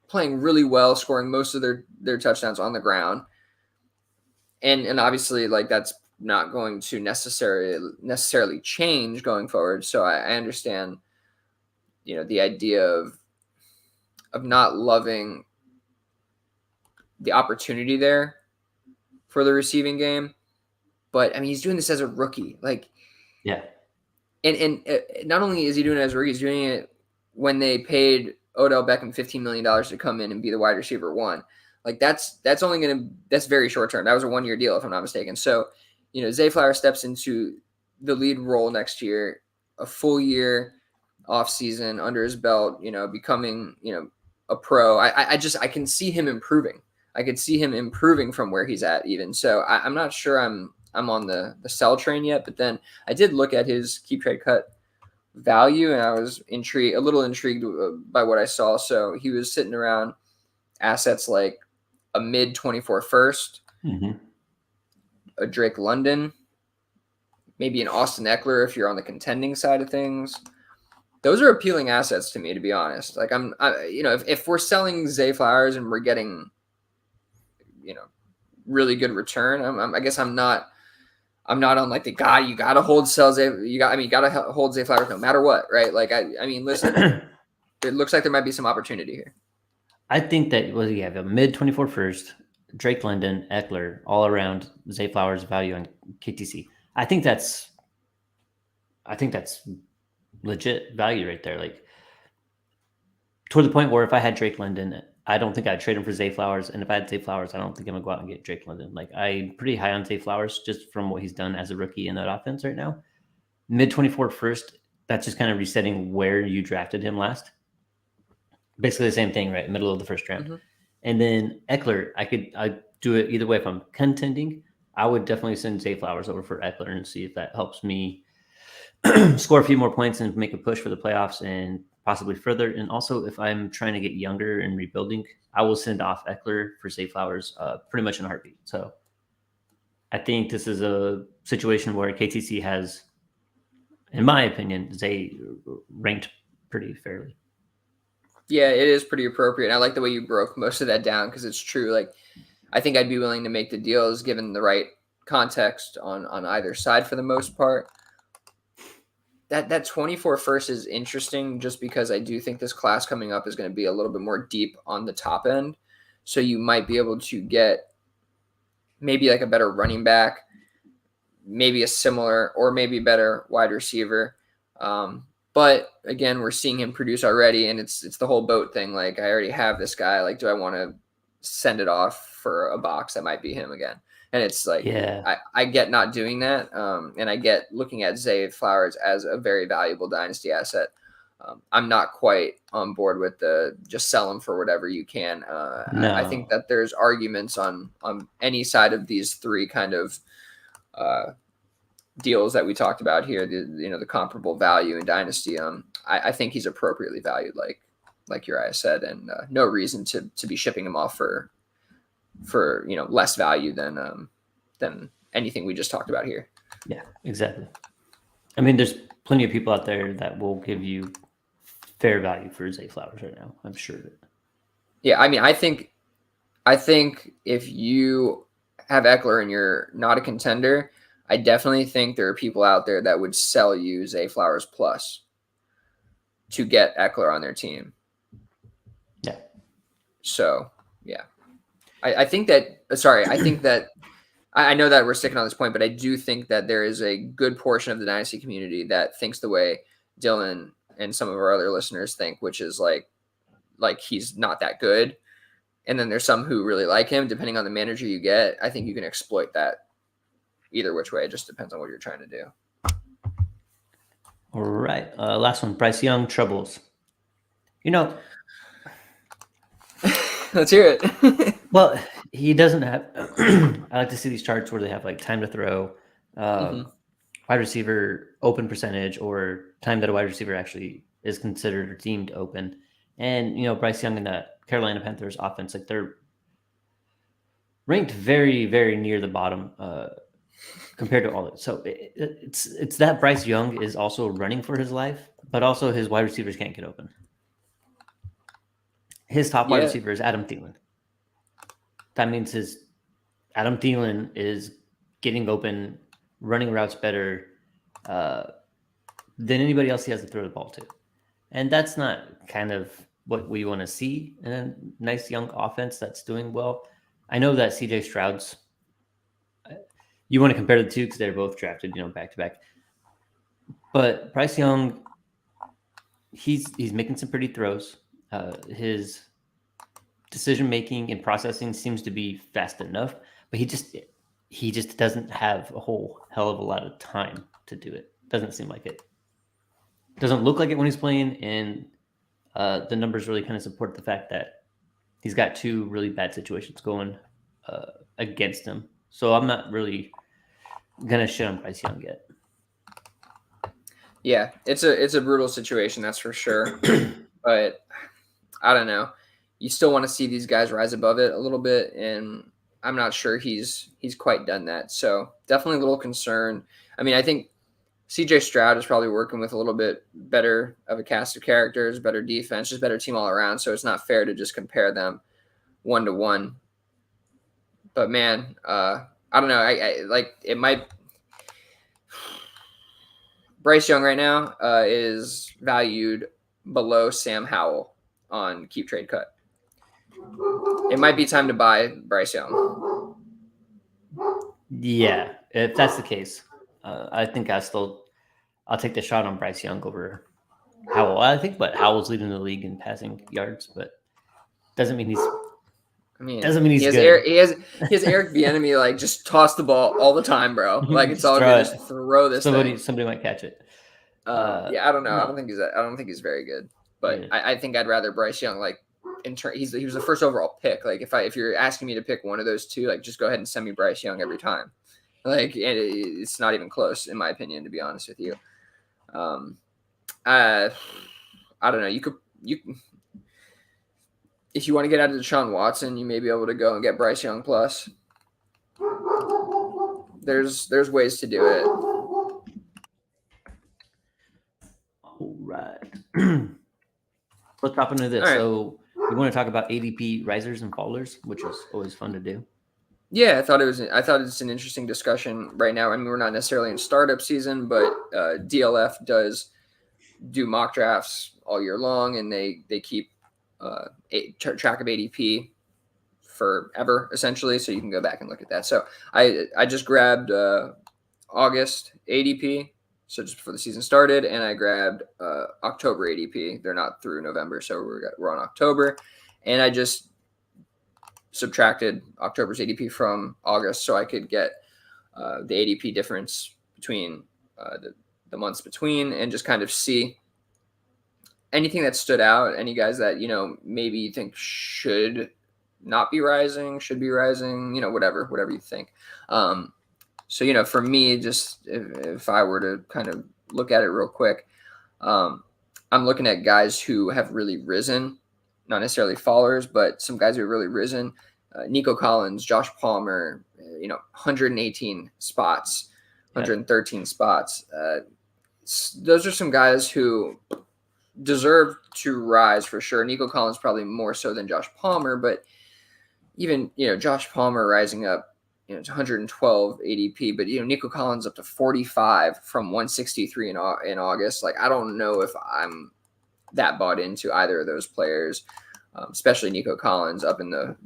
S4: playing really well, scoring most of their touchdowns on the ground. And obviously, that's not going to necessarily change going forward. So I understand, the idea of not loving the opportunity there for the receiving game. But I mean, he's doing this as a rookie.
S3: Yeah.
S4: And not only is he doing it as a rookie, he's doing it when they paid Odell Beckham $15 million to come in and be the wide receiver 1. That's very short term. That was a 1-year deal, if I'm not mistaken. So, Zay Flowers steps into the lead role next year, a full year off season under his belt, becoming, a pro. I can see him improving. I could see him improving from where he's at even. So I'm not sure I'm on the sell train yet, but then I did look at his keep trade cut value and I was a little intrigued by what I saw. So he was sitting around assets like a mid 24 first, a Drake London, maybe an Austin Eckler if you're on the contending side of things. Those are appealing assets to me, to be honest. If we're selling Zay Flowers and we're getting, really good return, I guess I'm not on the God. You gotta hold Zay. You gotta hold Zay Flowers no matter what, right? I mean, listen, it looks like there might be some opportunity here.
S3: I think that you have a mid 24 first, Drake London, Eckler, all around Zay Flowers value on KTC. I think that's legit value right there. Toward the point where if I had Drake London, I don't think I'd trade him for Zay Flowers. And if I had Zay Flowers, I don't think I'm gonna go out and get Drake London. I'm pretty high on Zay Flowers just from what he's done as a rookie in that offense right now. Mid 24 first, that's just kind of resetting where you drafted him last. Basically the same thing, right? Middle of the first round. And then Eckler, I'd do it either way. If I'm contending, I would definitely send Zay Flowers over for Eckler and see if that helps me score a few more points and make a push for the playoffs and possibly further. And also, if I'm trying to get younger and rebuilding, I will send off Eckler for Zay Flowers pretty much in a heartbeat. So I think this is a situation where KTC has, in my opinion, Zay ranked pretty fairly.
S4: Yeah, it is pretty appropriate. I like the way you broke most of that down because it's true. Like, I think I'd be willing to make the deals given the right context on either side for the most part. That 24 first is interesting just because I do think this class coming up is going to be a little bit more deep on the top end. So you might be able to get maybe like a better running back, maybe a similar or maybe better wide receiver. But again, we're seeing him produce already, and it's the whole boat thing. Like, I already have this guy. Like, do I want to send it off for a box that might be him again? And it's like,
S3: yeah,
S4: I get not doing that. And I get looking at Zay Flowers as a very valuable dynasty asset. I'm not quite on board with the just sell him for whatever you can.
S3: No.
S4: I think that there's arguments on any side of these three kind of deals that we talked about here. The comparable value in dynasty. I think he's appropriately valued, like Uriah said, and no reason to be shipping him off for less value than anything we just talked about here.
S3: Yeah, exactly. I mean, there's plenty of people out there that will give you fair value for Zay Flowers right now. I'm sure.
S4: Yeah, I mean, I think if you have Eckler and you're not a contender, I definitely think there are people out there that would sell you Zay Flowers plus to get Eckler on their team.
S3: Yeah.
S4: So, yeah. I think that I know that we're sticking on this point, but I do think that there is a good portion of the dynasty community that thinks the way Dylan and some of our other listeners think, which is like he's not that good. And then there's some who really like him. Depending on the manager you get, I think you can exploit that either which way. It just depends on what you're trying to do.
S3: All right. Last one, Bryce Young, troubles.
S4: Let's hear it.
S3: Well, he doesn't have I like to see these charts where they have like time to throw, wide receiver open percentage, or time that a wide receiver actually is considered or deemed open. And Bryce Young and the Carolina Panthers offense, like, they're ranked very, very near the bottom compared to all of it. So it's that Bryce Young is also running for his life, but also his wide receivers can't get open. His top wide receiver is Adam Thielen. That means his Adam Thielen is getting open, running routes better than anybody else he has to throw the ball to. And that's not kind of what we want to see in a nice young offense that's doing well. I know that CJ Stroud's, you want to compare the two because they're both drafted, back to back. But Bryce Young, he's making some pretty throws. His decision making and processing seems to be fast enough, but he just doesn't have a whole hell of a lot of time to do it. Doesn't seem like it. Doesn't look like it when he's playing, and the numbers really kind of support the fact that he's got two really bad situations going against him. So I'm not really gonna shit on Bryce Young yet.
S4: Yeah, it's a brutal situation, that's for sure. But I don't know. You still want to see these guys rise above it a little bit, and I'm not sure he's quite done that. So definitely a little concerned. I mean, I think CJ Stroud is probably working with a little bit better of a cast of characters, better defense, just better team all around. So it's not fair to just compare them 1-to-1. But man, I don't know. I like it might. Bryce Young right now is valued below Sam Howell on Keep Trade Cut. It might be time to buy Bryce Young.
S3: Yeah, if that's the case, I think I'll take the shot on Bryce Young over Howell. I think, but Howell's leading the league in passing yards, but doesn't mean he's good.
S4: He has Eric Bieniemy like just toss the ball all the time, bro. Like it's all good. Just throw this.
S3: Somebody might catch it.
S4: Yeah, I don't know. No. I don't think he's very good. But yeah. I think I'd rather Bryce Young. Like he was the first overall pick. Like if you're asking me to pick one of those two, like just go ahead and send me Bryce Young every time. Like it's not even close in my opinion, to be honest with you. I I don't know. You if you want to get out of Deshaun Watson, you may be able to go and get Bryce Young plus. There's ways to do it.
S3: All right. Let's hop into this.
S4: All right.
S3: So we want to talk about ADP risers and fallers, which is always fun to do.
S4: Yeah, I thought it's an interesting discussion right now. I mean, we're not necessarily in startup season, but DLF does do mock drafts all year long, and they keep track of ADP forever, essentially. So you can go back and look at that. So I just grabbed August ADP, so just before the season started, and I grabbed October ADP. They're not through November, so we're on October, and I just subtracted October's ADP from August so I could get the ADP difference between the months between, and just kind of see anything that stood out, any guys that, maybe you think should not be rising, should be rising, whatever you think. So, for me, just if I were to kind of look at it real quick, I'm looking at guys who have really risen, not necessarily fallers, but some guys who have really risen. Nico Collins, Josh Palmer, 118 spots, 113 spots. Those are some guys who deserve to rise for sure. Nico Collins probably more so than Josh Palmer, but even, Josh Palmer rising up, it's 112 ADP, but, Nico Collins up to 45 from 163 in August. Like, I don't know if I'm that bought into either of those players, especially Nico Collins up in the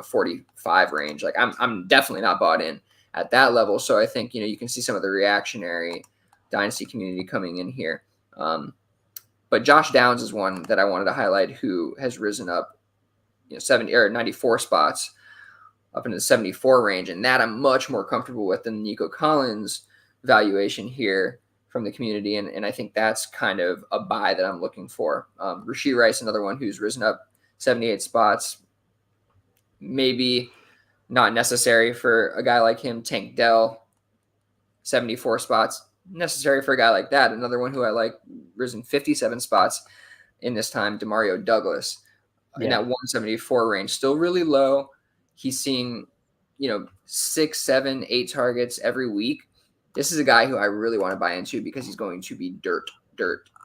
S4: 45 range. Like, I'm definitely not bought in at that level. So I think, you can see some of the reactionary Dynasty community coming in here. But Josh Downs is one that I wanted to highlight, who has risen up, 70 or 94 spots up into the 74 range. And that I'm much more comfortable with than Nico Collins valuation here from the community. And I think that's kind of a buy that I'm looking for. Rashee Rice, another one who's risen up 78 spots, maybe not necessary for a guy like him. Tank Dell, 74 spots, necessary for a guy like that. Another one who I like, risen 57 spots in this time, Demario Douglas, in that 174 range, still really low. He's seeing, 6, 7, 8 targets every week. This is a guy who I really want to buy into because he's going to be dirt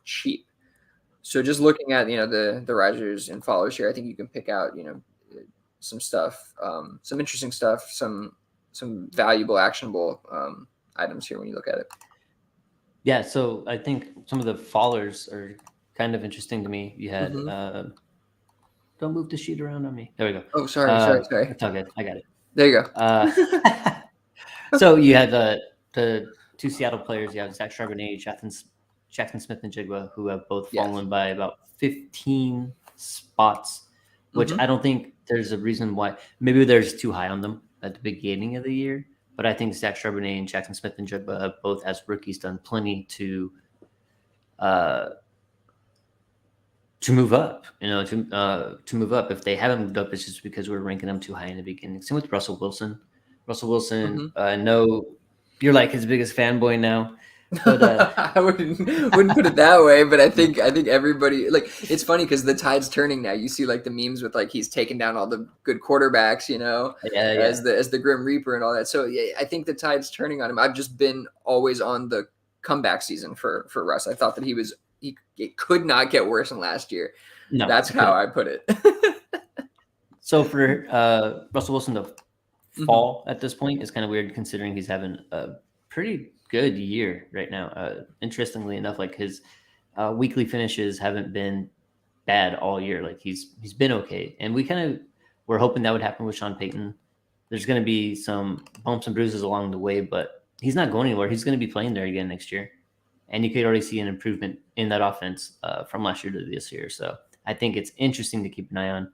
S4: cheap. So just looking at, the risers and followers here, I think you can pick out, some stuff, some interesting stuff, some valuable, actionable items here when you look at it.
S3: Yeah, so I think some of the fallers are kind of interesting to me. You had don't move the sheet around on me. There we go.
S4: Oh, sorry.
S3: It's all good. I got it.
S4: There you go.
S3: So you had the two Seattle players. You have Zach Charbonnet, Jackson Smith-Njigba, who have both fallen by about 15 spots, which I don't think there's a reason why. Maybe there's too high on them at the beginning of the year, but I think Zach Charbonnet and Jackson Smith-Njigba have both, as rookies, done plenty to move up. To move up. If they haven't moved up, it's just because we're ranking them too high in the beginning. Same with Russell Wilson. I know you're like his biggest fanboy now. But,
S4: I wouldn't put it that way, but I think everybody, like, it's funny because the tide's turning now. You see like the memes with like he's taking down all the good quarterbacks, as the Grim Reaper and all that. So yeah, I think the tide's turning on him. I've just been always on the comeback season for Russ. I thought that it could not get worse than last year. No, that's how I put it.
S3: So for Russell Wilson to fall at this point is kind of weird, considering he's having a pretty good year right now. Interestingly enough, like his weekly finishes haven't been bad all year. Like he's been okay, and we kind of were hoping that would happen with Sean Payton. There's going to be some bumps and bruises along the way, but he's not going anywhere. He's going to be playing there again next year, and you could already see an improvement in that offense from last year to this year. So I think it's interesting to keep an eye on.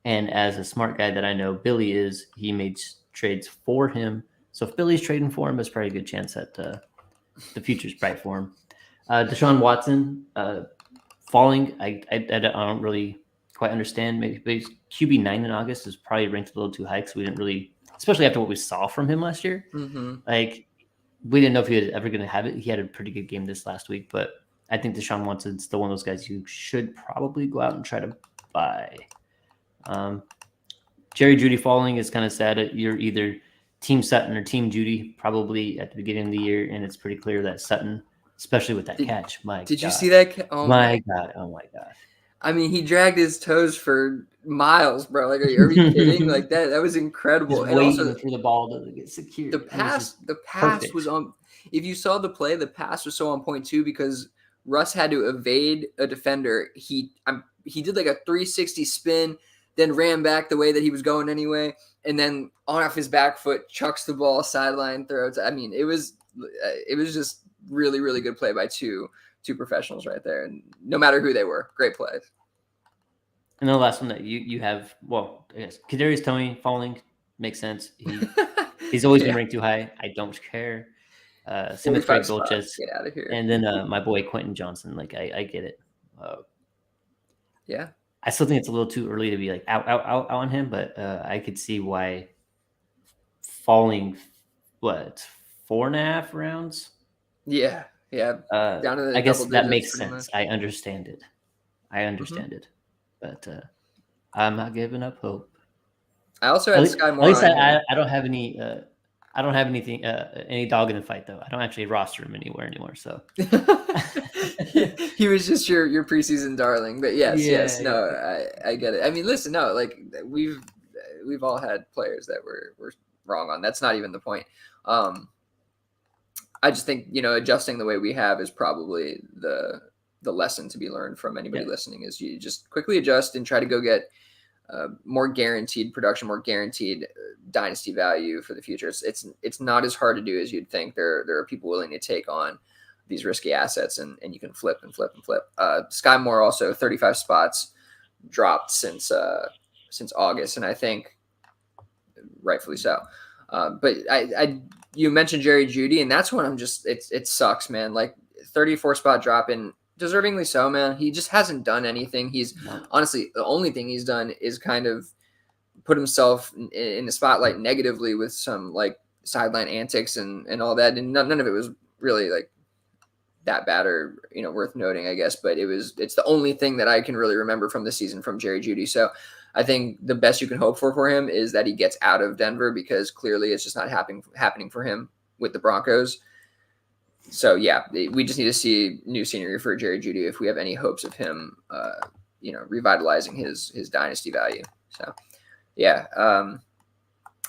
S3: And as a smart guy that I know Billy is, he made trades for him. So if Billy's trading for him, there's probably a good chance that the future's bright for him. Deshaun Watson falling, I don't really quite understand. Maybe QB 9 in August is probably ranked a little too high because we didn't really, especially after what we saw from him last year. Like we didn't know if he was ever going to have it. He had a pretty good game this last week, but I think Deshaun Watson's still one of those guys you should probably go out and try to buy. Jerry Jeudy falling is kind of sad. You're either Team Sutton or Team Jeudy probably at the beginning of the year, and it's pretty clear that Sutton, especially with that catch,
S4: Did you see that?
S3: Oh my God.
S4: I mean, he dragged his toes for miles, bro. Like, are you kidding? Like that was incredible.
S3: Just
S4: and
S3: waiting
S4: also,
S3: for the ball to get secured.
S4: the pass was on. If you saw the play, the pass was so on point too because Russ had to evade a defender. He did like a 360 spin, then ran back the way that he was going anyway, and then on off his back foot chucks the ball sideline throws. I mean, it was just really, really good play by two professionals right there, and no matter who they were, great plays.
S3: And then the last one that you have, well, I guess Kadarius Toney falling makes sense. He's always been ranked too high. I don't care. Same with Greg Dulcich.
S4: Get out of here.
S3: And then my boy Quentin Johnson. Like I get it.
S4: Yeah.
S3: I still think it's a little too early to be like out on him, but I could see why falling. What 4.5 rounds?
S4: Yeah. Down to the
S3: I guess that makes
S4: digits,
S3: sense. I understand it. But I'm not giving up hope.
S4: I also had Sky Moore.
S3: At least I don't have any. I don't have anything, any dog in the fight though. I don't actually roster him anywhere anymore. So
S4: he was just your preseason darling. But yes, no, I get it. I mean, listen, no, like we've all had players that we're wrong on. That's not even the point. I just think adjusting the way we have is probably the lesson to be learned from anybody listening. Is you just quickly adjust and try to go get more guaranteed production, more guaranteed dynasty value for the future. It's not as hard to do as you'd think. There are people willing to take on these risky assets, and you can flip and flip and flip. Sky Moore also 35 spots dropped since August, and I think rightfully so. But you mentioned Jerry Jeudy, and that's when I'm just it sucks, man. Like 34 spot drop in. Deservingly so, man. He just hasn't done anything. Honestly, the only thing he's done is kind of put himself in the spotlight negatively with some like sideline antics and all that. And none of it was really like that bad or worth noting, I guess. But it's the only thing that I can really remember from the season from Jerry Jeudy. So I think the best you can hope for him is that he gets out of Denver, because clearly it's just not happening for him with the Broncos. So yeah, we just need to see new scenery for Jerry Jeudy if we have any hopes of him, revitalizing his dynasty value. So yeah,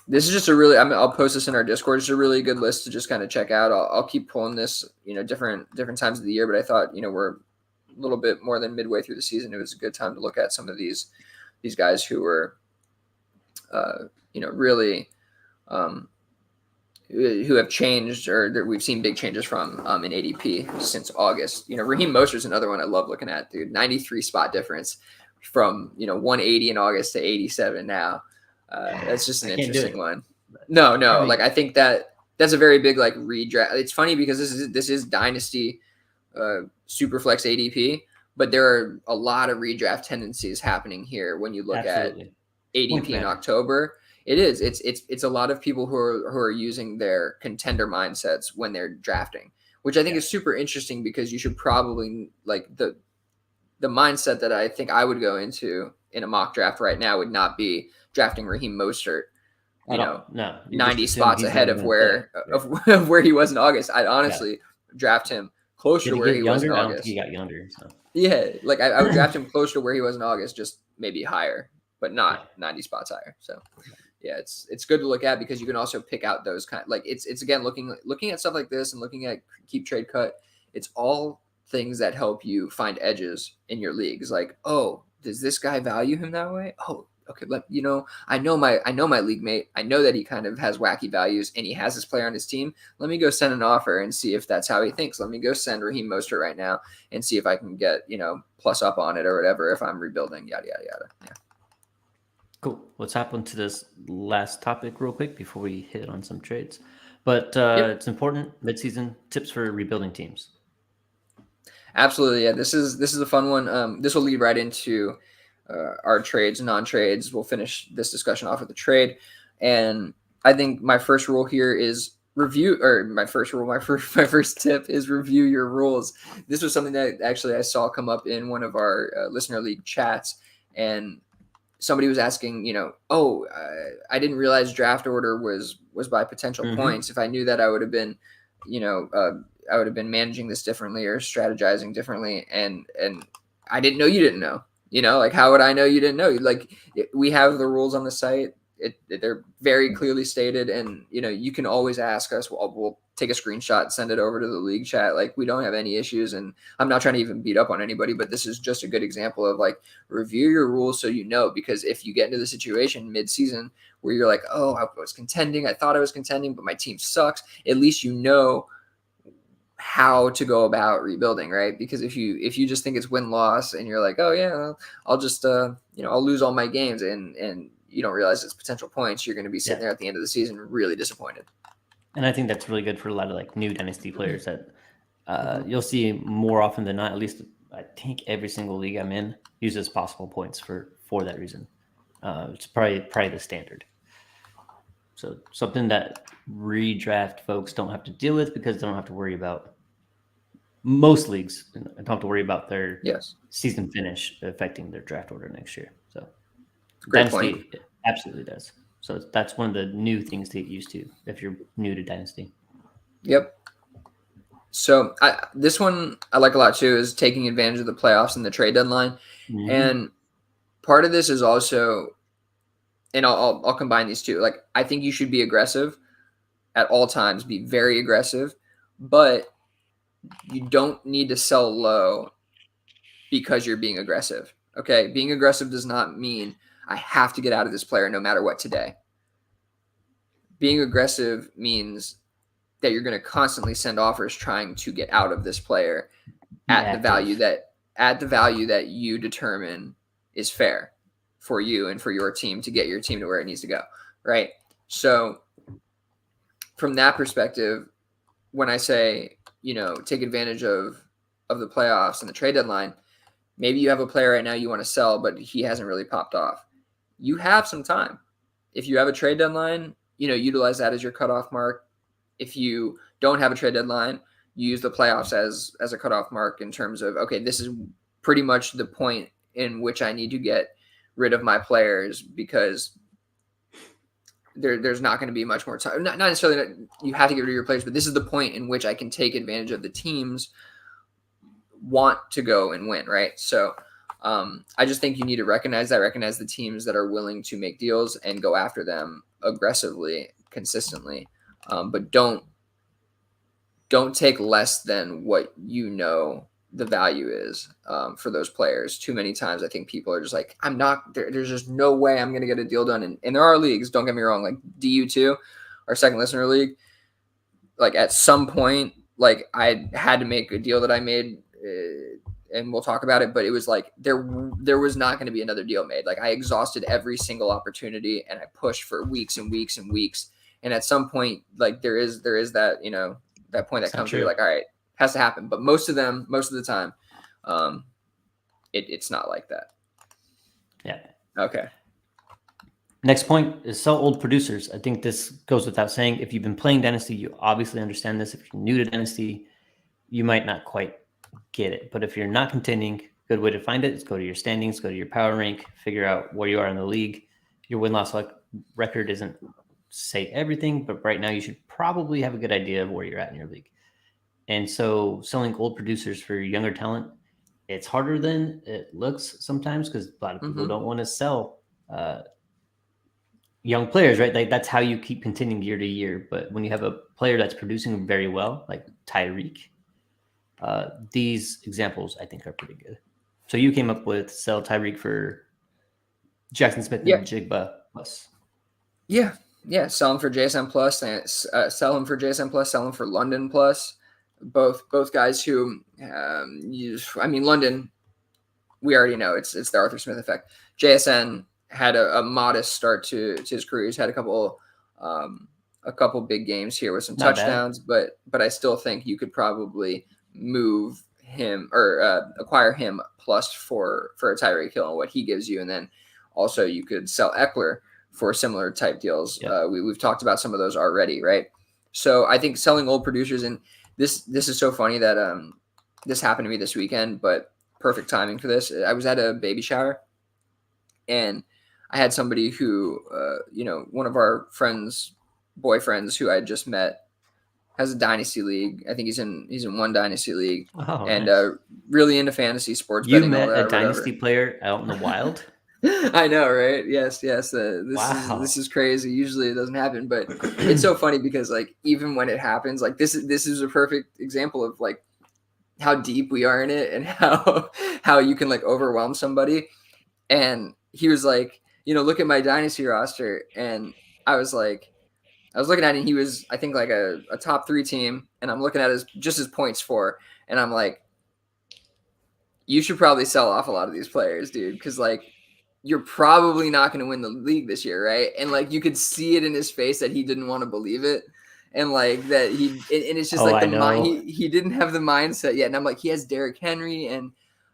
S4: this is just I'll post this in our Discord. It's a really good list to just kind of check out. I'll keep pulling this, different times of the year, but I thought, we're a little bit more than midway through the season. It was a good time to look at some of these guys who were, really, who have changed or that we've seen big changes from in ADP since August. Raheem Mostert's another one I love looking at, dude. 93 spot difference from 180 in August to 87 now. That's just an interesting one. No, like I think that's a very big like redraft. It's funny because this is Dynasty Superflex ADP, but there are a lot of redraft tendencies happening here when you look at ADP in October. It is. It's a lot of people who are using their contender mindsets when they're drafting, which I think is super interesting, because you should probably like the mindset that I think I would go into in a mock draft right now would not be drafting Raheem Mostert, 90 spots ahead of where he was in August. I'd honestly draft him closer to where he was in August. I don't think he got younger. So. Yeah, like I would draft him closer to where he was in August, just maybe higher, but not 90 spots higher. So. Yeah, it's good to look at, because you can also pick out those like it's again looking at stuff like this and looking at keep trade cut. It's all things that help you find edges in your leagues. Like, oh, does this guy value him that way? Oh, okay, I know my league mate. I know that he kind of has wacky values and he has this player on his team. Let me go send an offer and see if that's how he thinks. Let me go send Raheem Mostert right now and see if I can get plus up on it or whatever if I'm rebuilding. Yada yada yada. Yeah.
S3: Cool. Let's hop into this last topic real quick before we hit on some trades. But it's important midseason tips for rebuilding teams.
S4: Absolutely, yeah. This is a fun one. This will lead right into our trades, non-trades. We'll finish this discussion off with the trade, and I think my first rule here is review, or my first tip is review your rules. This was something that actually I saw come up in one of our listener league chats, and somebody was asking, I didn't realize draft order was by potential points. If I knew that, I would have been, I would have been managing this differently or strategizing differently. And I didn't know you didn't know. Like, how would I know you didn't know? Like, we have the rules on the site. They're very clearly stated, and you can always ask us. We'll take a screenshot, send it over to the league chat. Like, we don't have any issues, and I'm not trying to even beat up on anybody, but this is just a good example of, like, review your rules so because if you get into the situation mid-season where you're like, oh, I was contending, I thought I was contending, but my team sucks, at least how to go about rebuilding, right? Because if you just think it's win-loss and you're like, oh yeah, I'll just I'll lose all my games, and you don't realize it's potential points, you're going to be sitting there at the end of the season really disappointed.
S3: And I think that's really good for a lot of like new Dynasty players that you'll see more often than not. At least I think every single league I'm in uses possible points for that reason. It's probably the standard. So something that redraft folks don't have to deal with because they don't have to worry about. Most leagues don't have to worry about their season finish affecting their draft order next year. So
S4: great
S3: Dynasty
S4: point.
S3: Absolutely does. So that's one of the new things to get used to if you're new to Dynasty.
S4: Yep. So this one I like a lot too, is taking advantage of the playoffs and the trade deadline. And part of this is also, and I'll combine these two. Like, I think you should be aggressive at all times, be very aggressive, but you don't need to sell low because you're being aggressive. Okay. Being aggressive does not mean I have to get out of this player no matter what today. Being aggressive means that you're going to constantly send offers trying to get out of this player at the value that you determine is fair for you and for your team to get your team to where it needs to go. Right. So from that perspective, when I say, take advantage of the playoffs and the trade deadline, maybe you have a player right now you want to sell, but he hasn't really popped off. You have some time. If you have a trade deadline, utilize that as your cutoff mark. If you don't have a trade deadline, you use the playoffs as a cutoff mark in terms of, okay, this is pretty much the point in which I need to get rid of my players, because there's not going to be much more time. Not necessarily that you have to get rid of your players, but this is the point in which I can take advantage of the teams want to go and win, right? So I just think you need to recognize the teams that are willing to make deals and go after them aggressively, consistently. But don't take less than what the value is for those players. Too many times I think people are just like, there's just no way I'm going to get a deal done. And there are leagues, don't get me wrong, like DU2, our second listener league, like at some point, like I had to make a deal that I made, and we'll talk about it, but it was like there was not going to be another deal made. Like, I exhausted every single opportunity and I pushed for weeks and weeks and weeks. And at some point, like there is that, that point that comes where you're like, all right, has to happen. But most of the time, it's not like that.
S3: Yeah.
S4: Okay.
S3: Next point is sell old producers. I think this goes without saying. If you've been playing Dynasty, you obviously understand this. If you're new to Dynasty, you might not quite get it. But if you're not contending, good way to find it is go to your standings, go to your power rank, figure out where you are in the league. Your win-loss record isn't say everything, but right now you should probably have a good idea of where you're at in your league. And so selling old producers for younger talent, it's harder than it looks sometimes, because a lot of people don't want to sell young players, right? Like, that's how you keep contending year to year. But when you have a player that's producing very well, like Tyreek, these examples I think are pretty good. So you came up with sell Tyreek for Jackson Smith and Jigba plus. Yeah.
S4: Sell him for JSN plus, and sell him for JSN plus, sell him for London plus. Both guys who, London, we already know it's the Arthur Smith effect. JSN had a modest start to his career. He's had a couple big games here with some touchdowns, but I still think you could probably move him or acquire him plus for a Tyreek Hill and what he gives you, and then also you could sell Eckler for similar type deals. We've talked about some of those already, right? So I think selling old producers, and this is so funny that this happened to me this weekend, but perfect timing for this. I was at a baby shower, and I had somebody who, one of our friends' boyfriends who I had just met has a dynasty league. I think he's in one dynasty league, and
S3: nice.
S4: really into fantasy sports
S3: You
S4: betting. All
S3: met
S4: that,
S3: a dynasty player out in the wild?
S4: I know, right? Yes.
S3: Wow.
S4: This is crazy. Usually it doesn't happen, but it's so funny because like even when it happens, like this is a perfect example of like how deep we are in it and how you can like overwhelm somebody. And he was like, look at my dynasty roster, and I was looking at it, and he was, I think, like a top 3 team, and I'm looking at his points for, and I'm like, you should probably sell off a lot of these players, dude, because like you're probably not going to win the league this year, right? And like you could see it in his face that he didn't want to believe it, and like that and it's just like the mind he didn't have the mindset yet. And I'm like, he has Derrick Henry, and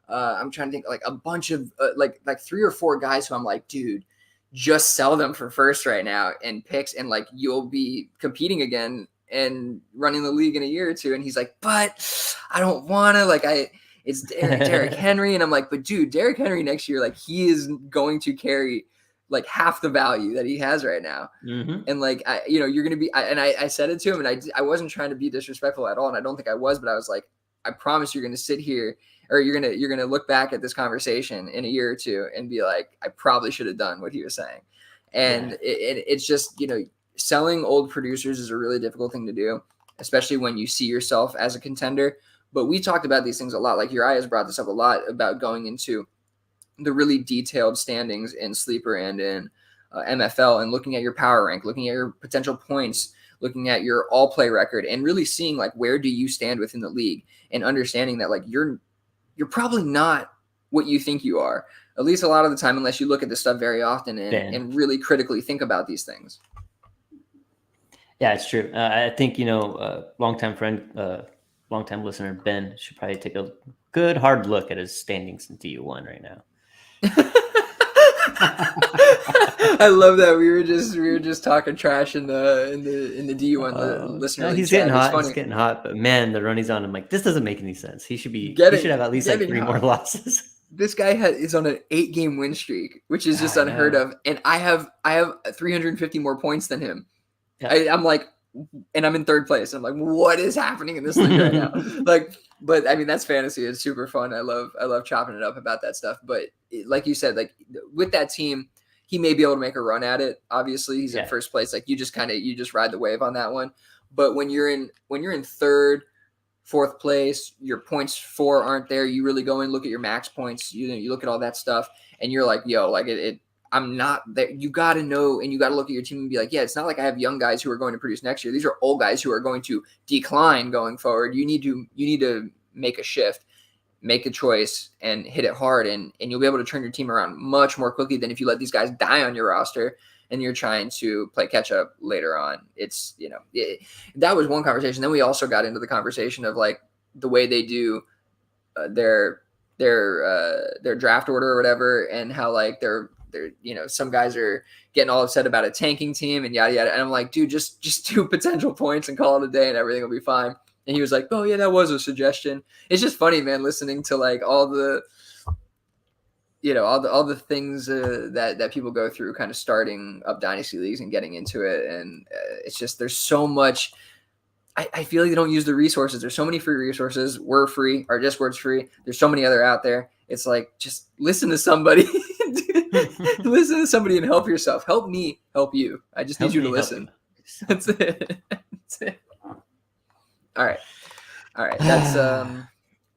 S4: I'm trying to think like a bunch of like 3 or 4 guys who I'm like, dude, just sell them for first right now and picks, and like you'll be competing again and running the league in a year or two. And he's like, but I don't want to, it's Derrick Henry. And I'm like, but dude, Derrick Henry next year, like he is going to carry like half the value that he has right now.
S3: Mm-hmm.
S4: And like, you're going to be, and I said it to him, and I wasn't trying to be disrespectful at all. And I don't think I was, but I was like, I promise you're going to sit here, or you're going to look back at this conversation in a year or two and be like, I probably should have done what he was saying. And it's just, selling old producers is a really difficult thing to do, especially when you see yourself as a contender. But we talked about these things a lot. Like Uriah has brought this up a lot about going into the really detailed standings in Sleeper and in MFL, and looking at your power rank, looking at your potential points, looking at your all play record, and really seeing like where do you stand within the league, and understanding that like you're probably not what you think you are, at least a lot of the time, unless you look at this stuff very often and really critically think about these things.
S3: Yeah, it's true. I think, longtime friend, longtime listener, Ben, should probably take a good hard look at his standings in DU1 right now.
S4: I love that we were just talking trash in the D1 listener.
S3: No, he's
S4: chat.
S3: getting hot. He's getting hot. But man, the run he's on, I'm like, this doesn't make any sense. He should have at least like 3 more losses.
S4: This guy is on an 8-game win streak, which is just unheard of. And I have 350 more points than him. Yeah. I'm like, and I'm in 3rd place. I'm like, what is happening in this league right now? But I mean, that's fantasy. It's super fun. I love chopping it up about that stuff. But like you said, like with that team, he may be able to make a run at it. Obviously, he's in 1st place. Like you just ride the wave on that one. But when you're in 3rd, 4th place, your points for aren't there. You really go and look at your max points. You look at all that stuff, and you're like, yo, like I'm not there. You got to know, and you got to look at your team and be like, yeah, it's not like I have young guys who are going to produce next year. These are old guys who are going to decline going forward. You need to make a shift, make a choice, and hit it hard, and you'll be able to turn your team around much more quickly than if you let these guys die on your roster and you're trying to play catch up later on. It's, that was one conversation. Then we also got into the conversation of like the way they do their draft order or whatever, and how like they're some guys are getting all upset about a tanking team and yada yada. And I'm like, dude, just do potential points and call it a day and everything will be fine. And he was like, oh yeah, that was a suggestion. It's just funny, man, listening to like all the all the things that people go through kind of starting up dynasty leagues and getting into it. And it's just, there's so much. I feel like they don't use the resources. There's so many free resources. We're free. Our Discord's free. There's so many other out there. It's like, just listen to somebody. Listen to somebody and help yourself. Help me help you. I just need you to listen. That's it. All right. That's all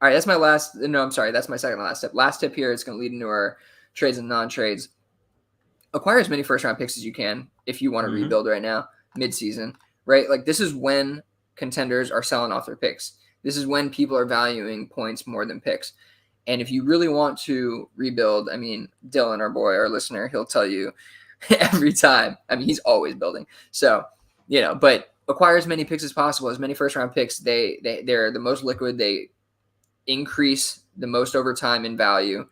S4: right. That's my last. No, I'm sorry. That's my second to last tip. Last tip here is going to lead into our trades and non-trades. Acquire as many first-round picks as you can if you want to rebuild right now, mid-season. Right? Like this is when contenders are selling off their picks. This is when people are valuing points more than picks. And if you really want to rebuild, I mean, Dylan, our boy, our listener, he'll tell you every time. I mean, he's always building. So, but acquire as many picks as possible, as many first-round picks. They're the most liquid. They increase the most over time in value,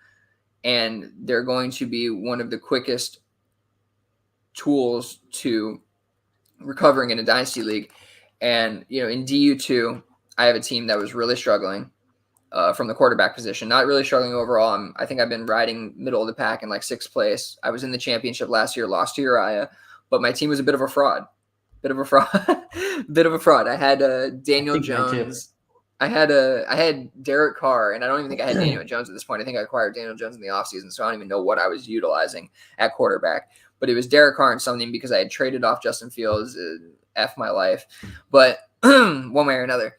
S4: and they're going to be one of the quickest tools to recovering in a dynasty league. And, in DU2, I have a team that was really struggling from the quarterback position. Not really struggling overall. I think I've been riding middle of the pack in like 6th place. I was in the championship last year, lost to Uriah, but my team was a bit of a fraud. Bit of a fraud. I had Daniel Jones. I had Derek Carr, and I don't even think I had Daniel Jones at this point. I think I acquired Daniel Jones in the offseason, so I don't even know what I was utilizing at quarterback. But it was Derek Carr and something because I had traded off Justin Fields. F my life. But one way or another,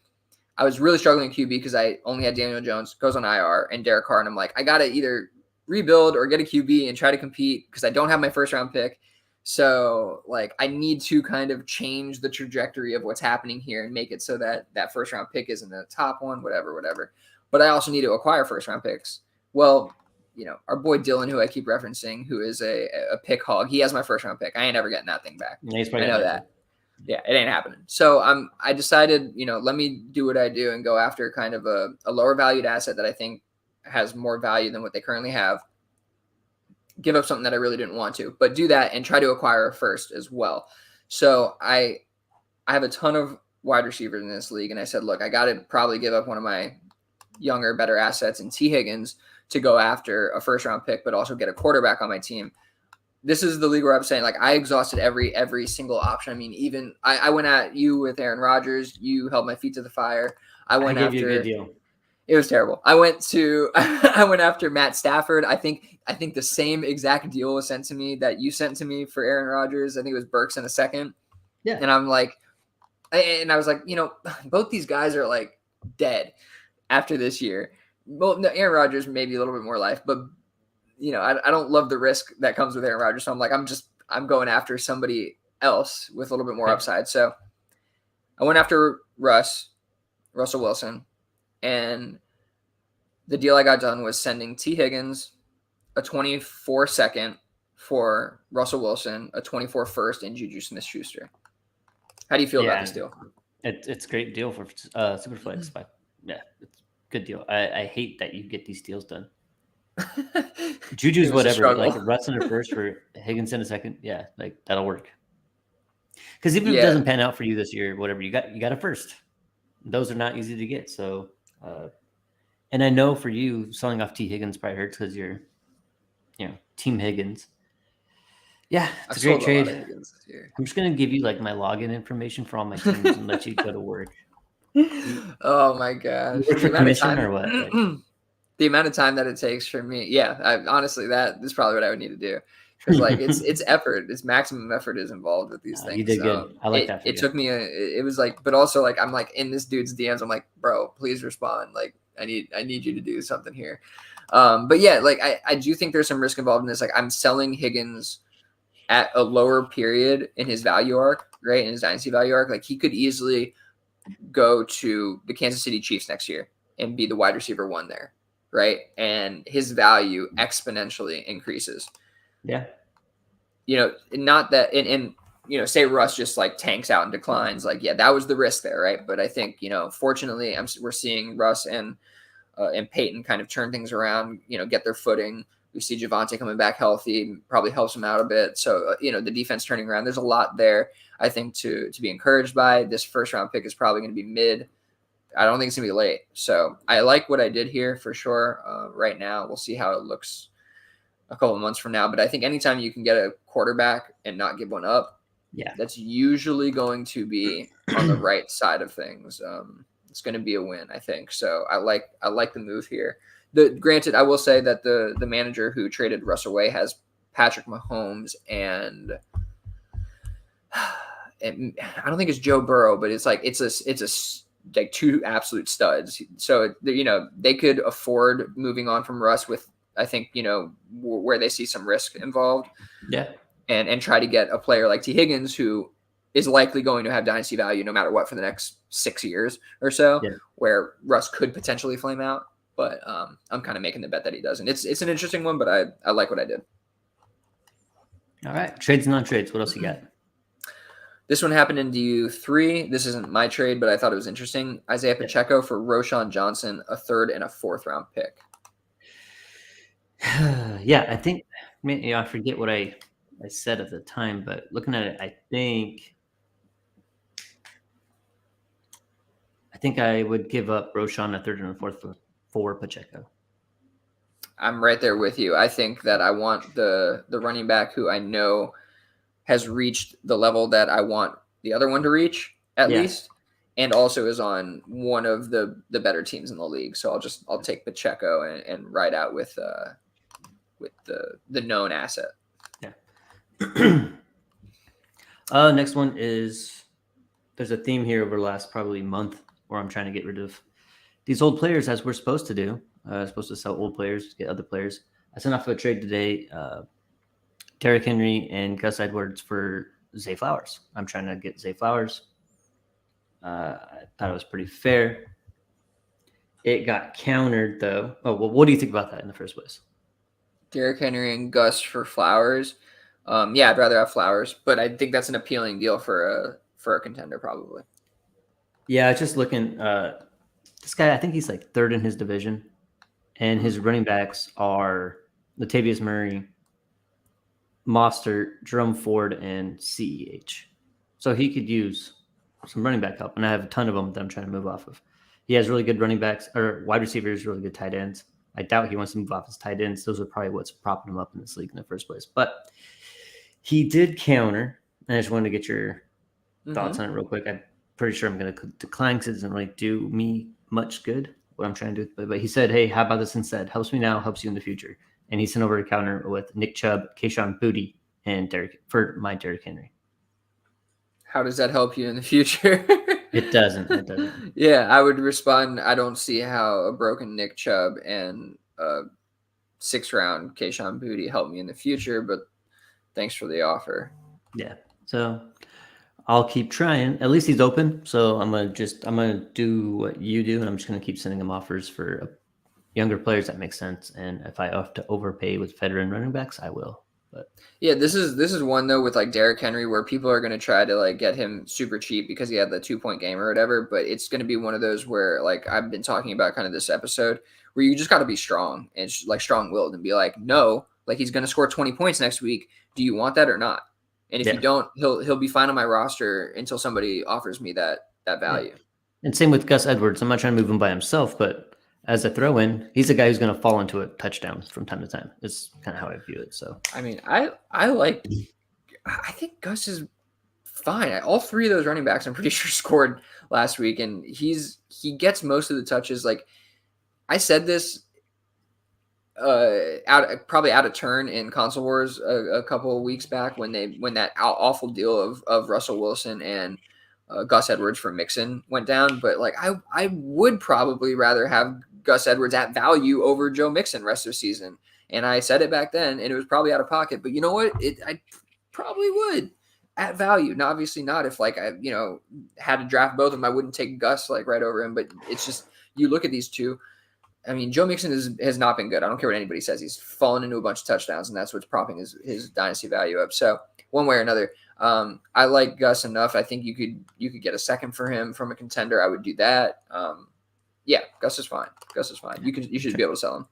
S4: I was really struggling in QB because I only had Daniel Jones, goes on IR, and Derek Carr, and I'm like, I got to either rebuild or get a QB and try to compete because I don't have my first-round pick. So, I need to kind of change the trajectory of what's happening here and make it so that that first-round pick isn't the top one, whatever. But I also need to acquire first-round picks. Well, our boy Dylan, who I keep referencing, who is a pick hog, he has my first-round pick. I ain't ever getting that thing back. I know that. Yeah, it ain't happening. So I decided, let me do what I do and go after kind of a lower valued asset that I think has more value than what they currently have. Give up something that I really didn't want to, but do that and try to acquire a first as well. So I have a ton of wide receivers in this league, and I said, look, I got to probably give up one of my younger, better assets in T. Higgins to go after a first-round pick, but also get a quarterback on my team. This is the league where I'm saying, I exhausted every single option. I mean, even I went at you with Aaron Rodgers. You held my feet to the fire. I gave you a good deal. It was terrible. I went after Matt Stafford. I think the same exact deal was sent to me that you sent to me for Aaron Rodgers. I think it was Burks in a second. Yeah. And I'm like, and I was like, both these guys are dead after this year. Well, no, Aaron Rodgers maybe a little bit more life, but I don't love the risk that comes with Aaron Rodgers. So I'm like, I'm going after somebody else with a little bit more upside. So I went after Russell Wilson, and the deal I got done was sending T. Higgins a 24 second for Russell Wilson, a 24 first, and Juju Smith-Schuster. How do you feel about this deal?
S3: It's a great deal for Superflex, but yeah, it's a good deal. I hate that you get these deals done. Juju's whatever, Russ in a first for Higgins in a second. Yeah, that'll work. Because even if it doesn't pan out for you this year, whatever, you got a first. Those are not easy to get. So, and I know for you, selling off T. Higgins probably hurts because you're, Team Higgins. Yeah, it's a great trade. I'm just gonna give you my login information for all my teams and let you go to work.
S4: Oh my gosh!
S3: You work for commission or what?
S4: The amount of time that it takes for me, honestly, that is probably what I would need to do. Because it's effort, it's maximum effort is involved with these things.
S3: You did good. I like that.
S4: It took me it was but also I'm in this dude's DMs. I'm like, bro, please respond. I need you to do something here. But yeah, I do think there's some risk involved in this. I'm selling Higgins at a lower period in his value arc, right? In his dynasty value arc, he could easily go to the Kansas City Chiefs next year and be the wide receiver 1 there. Right. And his value exponentially increases. Yeah. Not that, and say Russ just tanks out and declines. That was the risk there. Right. But I think, fortunately we're seeing Russ and Peyton kind of turn things around, get their footing. We see Javonte coming back healthy, probably helps him out a bit. So, the defense turning around, there's a lot there, I think, to be encouraged by. This first round pick is probably going to be mid. I don't think it's going to be late. So I like what I did here for sure. Right now, we'll see how it looks a couple of months from now. But I think anytime you can get a quarterback and not give one up, that's usually going to be on the right side of things. It's going to be a win, I think. So I like the move here. Granted, I will say that the manager who traded Russ away has Patrick Mahomes and I don't think it's Joe Burrow, but it's a 2 absolute studs. So, they could afford moving on from Russ with, I think, where they see some risk involved. Yeah. And try to get a player like T. Higgins, who is likely going to have dynasty value no matter what for the next 6 years or so, where Russ could potentially flame out. But I'm kind of making the bet that he doesn't. It's an interesting one, but I like what I did.
S3: All right. Trades and non-trades. What else you got?
S4: This one happened in DU3. This isn't my trade, but I thought it was interesting. Isaiah Pacheco for Roschon Johnson, a 3rd and a 4th round pick.
S3: Yeah, I think, I forget what I said at the time, but looking at it, I think think I would give up Roshan a third and a fourth for Pacheco.
S4: I'm right there with you. I think that I want the running back who I know has reached the level that I want the other one to reach at least, and also is on one of the better teams in the league. So I'll take Pacheco and ride out with the known asset.
S3: Yeah. Next one is there's a theme here over the last probably month where I'm trying to get rid of these old players as we're supposed to do. Supposed to sell old players, get other players. I sent off a trade today. Derrick Henry and Gus Edwards for Zay Flowers. I'm trying to get Zay Flowers. I thought it was pretty fair. It got countered though. Oh, well, what do you think about that in the first place?
S4: Derrick Henry and Gus for Flowers. Yeah, I'd rather have Flowers, but I think that's an appealing deal for a contender probably.
S3: Yeah, just looking. This guy, I think he's like third in his division, and his running backs are Latavius Murray, Mostert, Jerome Ford, and CEH. So he could use some running back help, and I have a ton of them that I'm trying to move off of. He has really good running backs or wide receivers, really good tight ends. I doubt he wants to move off his tight ends. Those are probably what's propping him up in this league in the first place. But he did counter, and I just wanted to get your thoughts on it real quick. I'm pretty sure I'm going to decline because it doesn't really do me much good, what I'm trying to do. But he said, hey, how about this instead? Helps me now, helps you in the future. And he sent over a counter with Nick Chubb, Kayshon Boutte, and Derrick Henry.
S4: How does that help you in the future?
S3: It doesn't.
S4: Yeah, I would respond. I don't see how a broken Nick Chubb and a 6th-round Kayshon Boutte help me in the future, but thanks for the offer.
S3: Yeah. So I'll keep trying. At least he's open. So I'm gonna do what you do, and I'm just gonna keep sending him offers for younger players that make sense. And if I have to overpay with veteran running backs, I will. But
S4: yeah, this is one though with like Derrick Henry where people are going to try to like get him super cheap because he had the 2-point game or whatever. But it's going to be one of those where like I've been talking about kind of this episode where you just got to be strong and like strong-willed and be like, no, like he's going to score 20 points next week. Do you want that or not? And if you don't, he'll be fine on my roster until somebody offers me that value.
S3: Yeah. And same with Gus Edwards. I'm not trying to move him by himself, but as a throw-in, he's a guy who's going to fall into a touchdown from time to time. It's kind of how I view it. So,
S4: I mean, I think Gus is fine. All three of those running backs, I'm pretty sure, scored last week, and he gets most of the touches. Like I said this probably out of turn in Console Wars a couple of weeks back when that awful deal of Russell Wilson and Gus Edwards for Mixon went down. But like I would probably rather have Gus Edwards at value over Joe Mixon rest of the season. And I said it back then, and it was probably out of pocket. But you know what? I probably would at value. Now, obviously not if like I had to draft both of them. I wouldn't take Gus like right over him. But it's just you look at these two. I mean, Joe Mixon has not been good. I don't care what anybody says. He's fallen into a bunch of touchdowns, and that's what's propping his dynasty value up. So one way or another, I like Gus enough. I think you could get a second for him from a contender. I would do that. Yeah, Gus is fine. You should be able to sell him.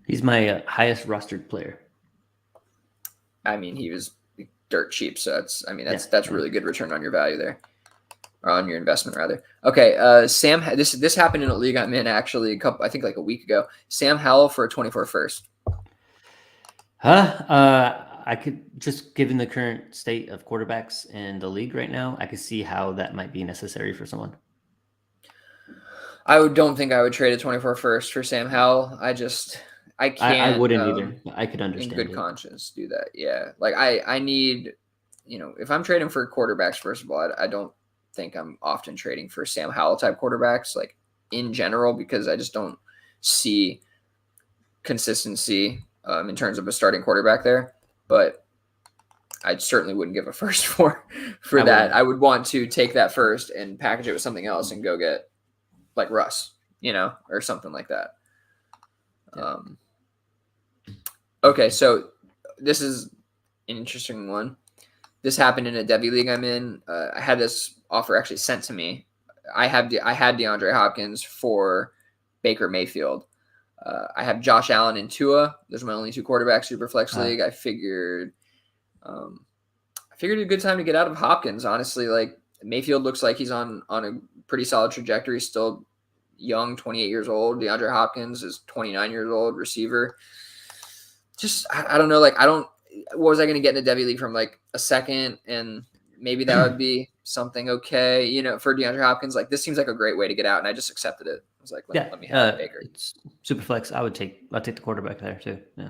S3: He's my highest rostered player.
S4: I mean, he was dirt cheap, so that's really good return on your value there, or on your investment rather. Okay, Sam. This happened in a league I'm in actually a week ago. Sam Howell for a 24 first.
S3: I could just given the current state of quarterbacks in the league right now, I could see how that might be necessary for someone.
S4: I don't think I would trade a 24 first for Sam Howell. I can't.
S3: I wouldn't either. I could understand.
S4: In good conscience, do that. Yeah, like I need, if I'm trading for quarterbacks, first of all, I don't think I'm often trading for Sam Howell type quarterbacks, like in general, because I just don't see consistency in terms of a starting quarterback there. But I certainly wouldn't give a first for that. I would want to take that first and package it with something else and go get like Russ, or something like that. Yeah. Okay, so this is an interesting one. This happened in a Devy league I'm in. I had this offer actually sent to me. I had DeAndre Hopkins for Baker Mayfield. I have Josh Allen and Tua. Those are my only two quarterbacks super flex league. I figured a good time to get out of Hopkins. Honestly, like Mayfield looks like he's on a pretty solid trajectory. Still young, 28 years old. DeAndre Hopkins is 29 years old, receiver. Just I don't know. Like what was I going to get in a Devy league from like a second, and maybe that would be something okay, you know, for DeAndre Hopkins. Like this seems like a great way to get out, and I just accepted it. I was like, let me have Baker.
S3: It's super flex. I'll take the quarterback there too. Yeah.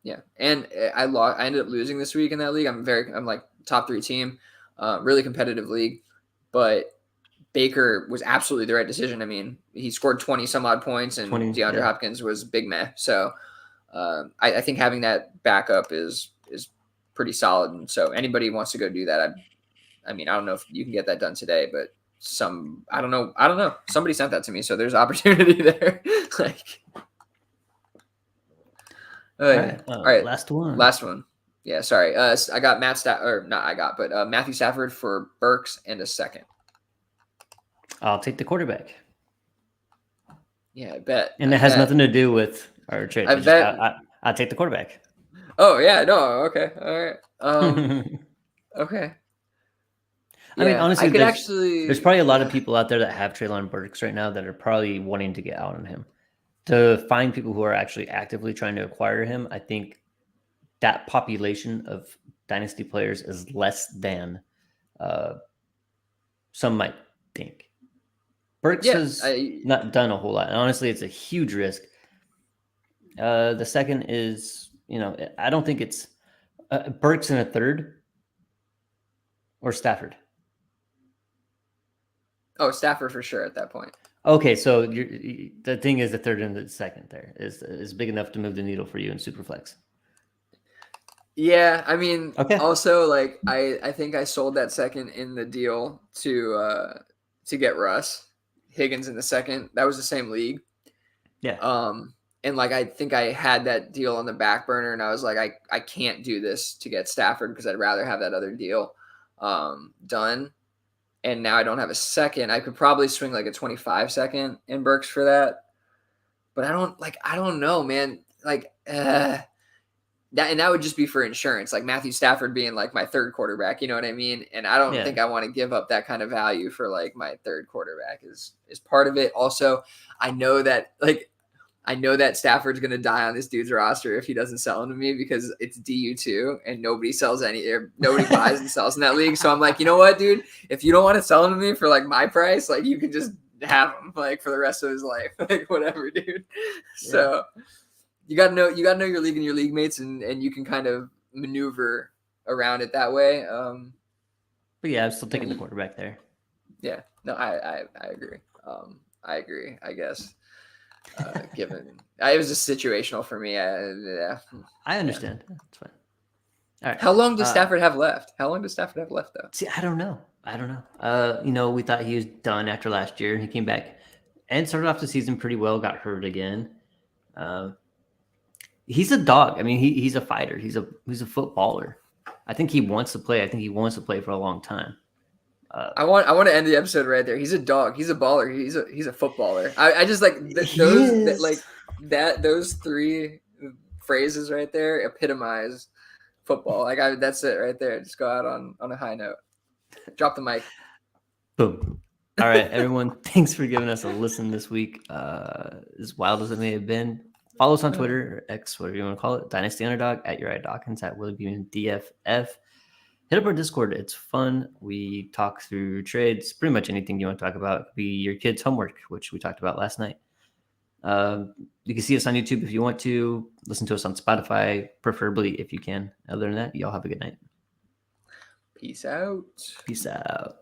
S4: Yeah, and I ended up losing this week in that league. I'm like top 3 team, really competitive league, but Baker was absolutely the right decision. I mean, he scored 20 some odd points, and DeAndre Hopkins was big meh. So I think having that backup is pretty solid. And so anybody who wants to go do that, I mean, I don't know if you can get that done today, but I don't know. Somebody sent that to me, so there's opportunity there. Like. All right. Last one. Yeah, sorry. I got Matthew Stafford for Burks and a second.
S3: I'll take the quarterback.
S4: Yeah, I bet.
S3: And it has nothing to do with our trade. I'll take the quarterback.
S4: Oh yeah, no, okay, all right. Okay.
S3: I mean, honestly, there's probably a lot of people out there that have Treylon Burks right now that are probably wanting to get out on him. To find people who are actually actively trying to acquire him, I think that population of Dynasty players is less than some might think. Burks has not done a whole lot. And honestly, it's a huge risk. The second is, I don't think it's Burks in a third or Stafford.
S4: Oh, Stafford for sure at that point.
S3: Okay, so the thing is the third and the second there is big enough to move the needle for you in Superflex.
S4: Yeah, I mean, also like I think I sold that second in the deal to get Russ Higgins in the second. That was the same league. Yeah. And like I think I had that deal on the back burner, and I was like, I can't do this to get Stafford because I'd rather have that other deal done. And now I don't have a second. I could probably swing like a 25 second in Burks for that. But I don't know, man. Like that would just be for insurance. Like Matthew Stafford being like my third quarterback, you know what I mean? And I don't think I want to give up that kind of value for like my third quarterback is part of it. Also, I know that Stafford's going to die on this dude's roster if he doesn't sell him to me because it's DU2 and nobody buys and sells in that league. So I'm like, you know what, dude? If you don't want to sell him to me for like my price, like you can just have him like for the rest of his life, like whatever, dude. Yeah. So you got to know your league and your league mates, and you can kind of maneuver around it that way.
S3: But yeah, I'm still taking the quarterback there.
S4: Yeah, no, I agree. I agree, I guess. Given it was just situational for me.
S3: I understand. That's fine. All right.
S4: How long does Stafford have left? Though?
S3: See, I don't know. We thought he was done after last year. He came back and started off the season pretty well. Got hurt again. He's a dog. I mean, he's a fighter. He's a footballer. I think he wants to play. I think he wants to play for a long time.
S4: I want to end the episode right there. He's a dog. He's a baller. He's a footballer. I just like those three phrases right there epitomize football. Like that's it right there. Just go out on a high note. Drop the mic.
S3: Boom. All right, everyone. Thanks for giving us a listen this week. As wild as it may have been, follow us on Twitter or X, whatever you want to call it. Dynasty Underdog at Uriah Dawkins at Willie Beeman DFF. Hit up our Discord. It's fun. We talk through trades, pretty much anything you want to talk about. It could be your kids' homework, which we talked about last night. You can see us on YouTube if you want to. Listen to us on Spotify, preferably if you can. Other than that, y'all have a good night.
S4: Peace out.
S3: Peace out.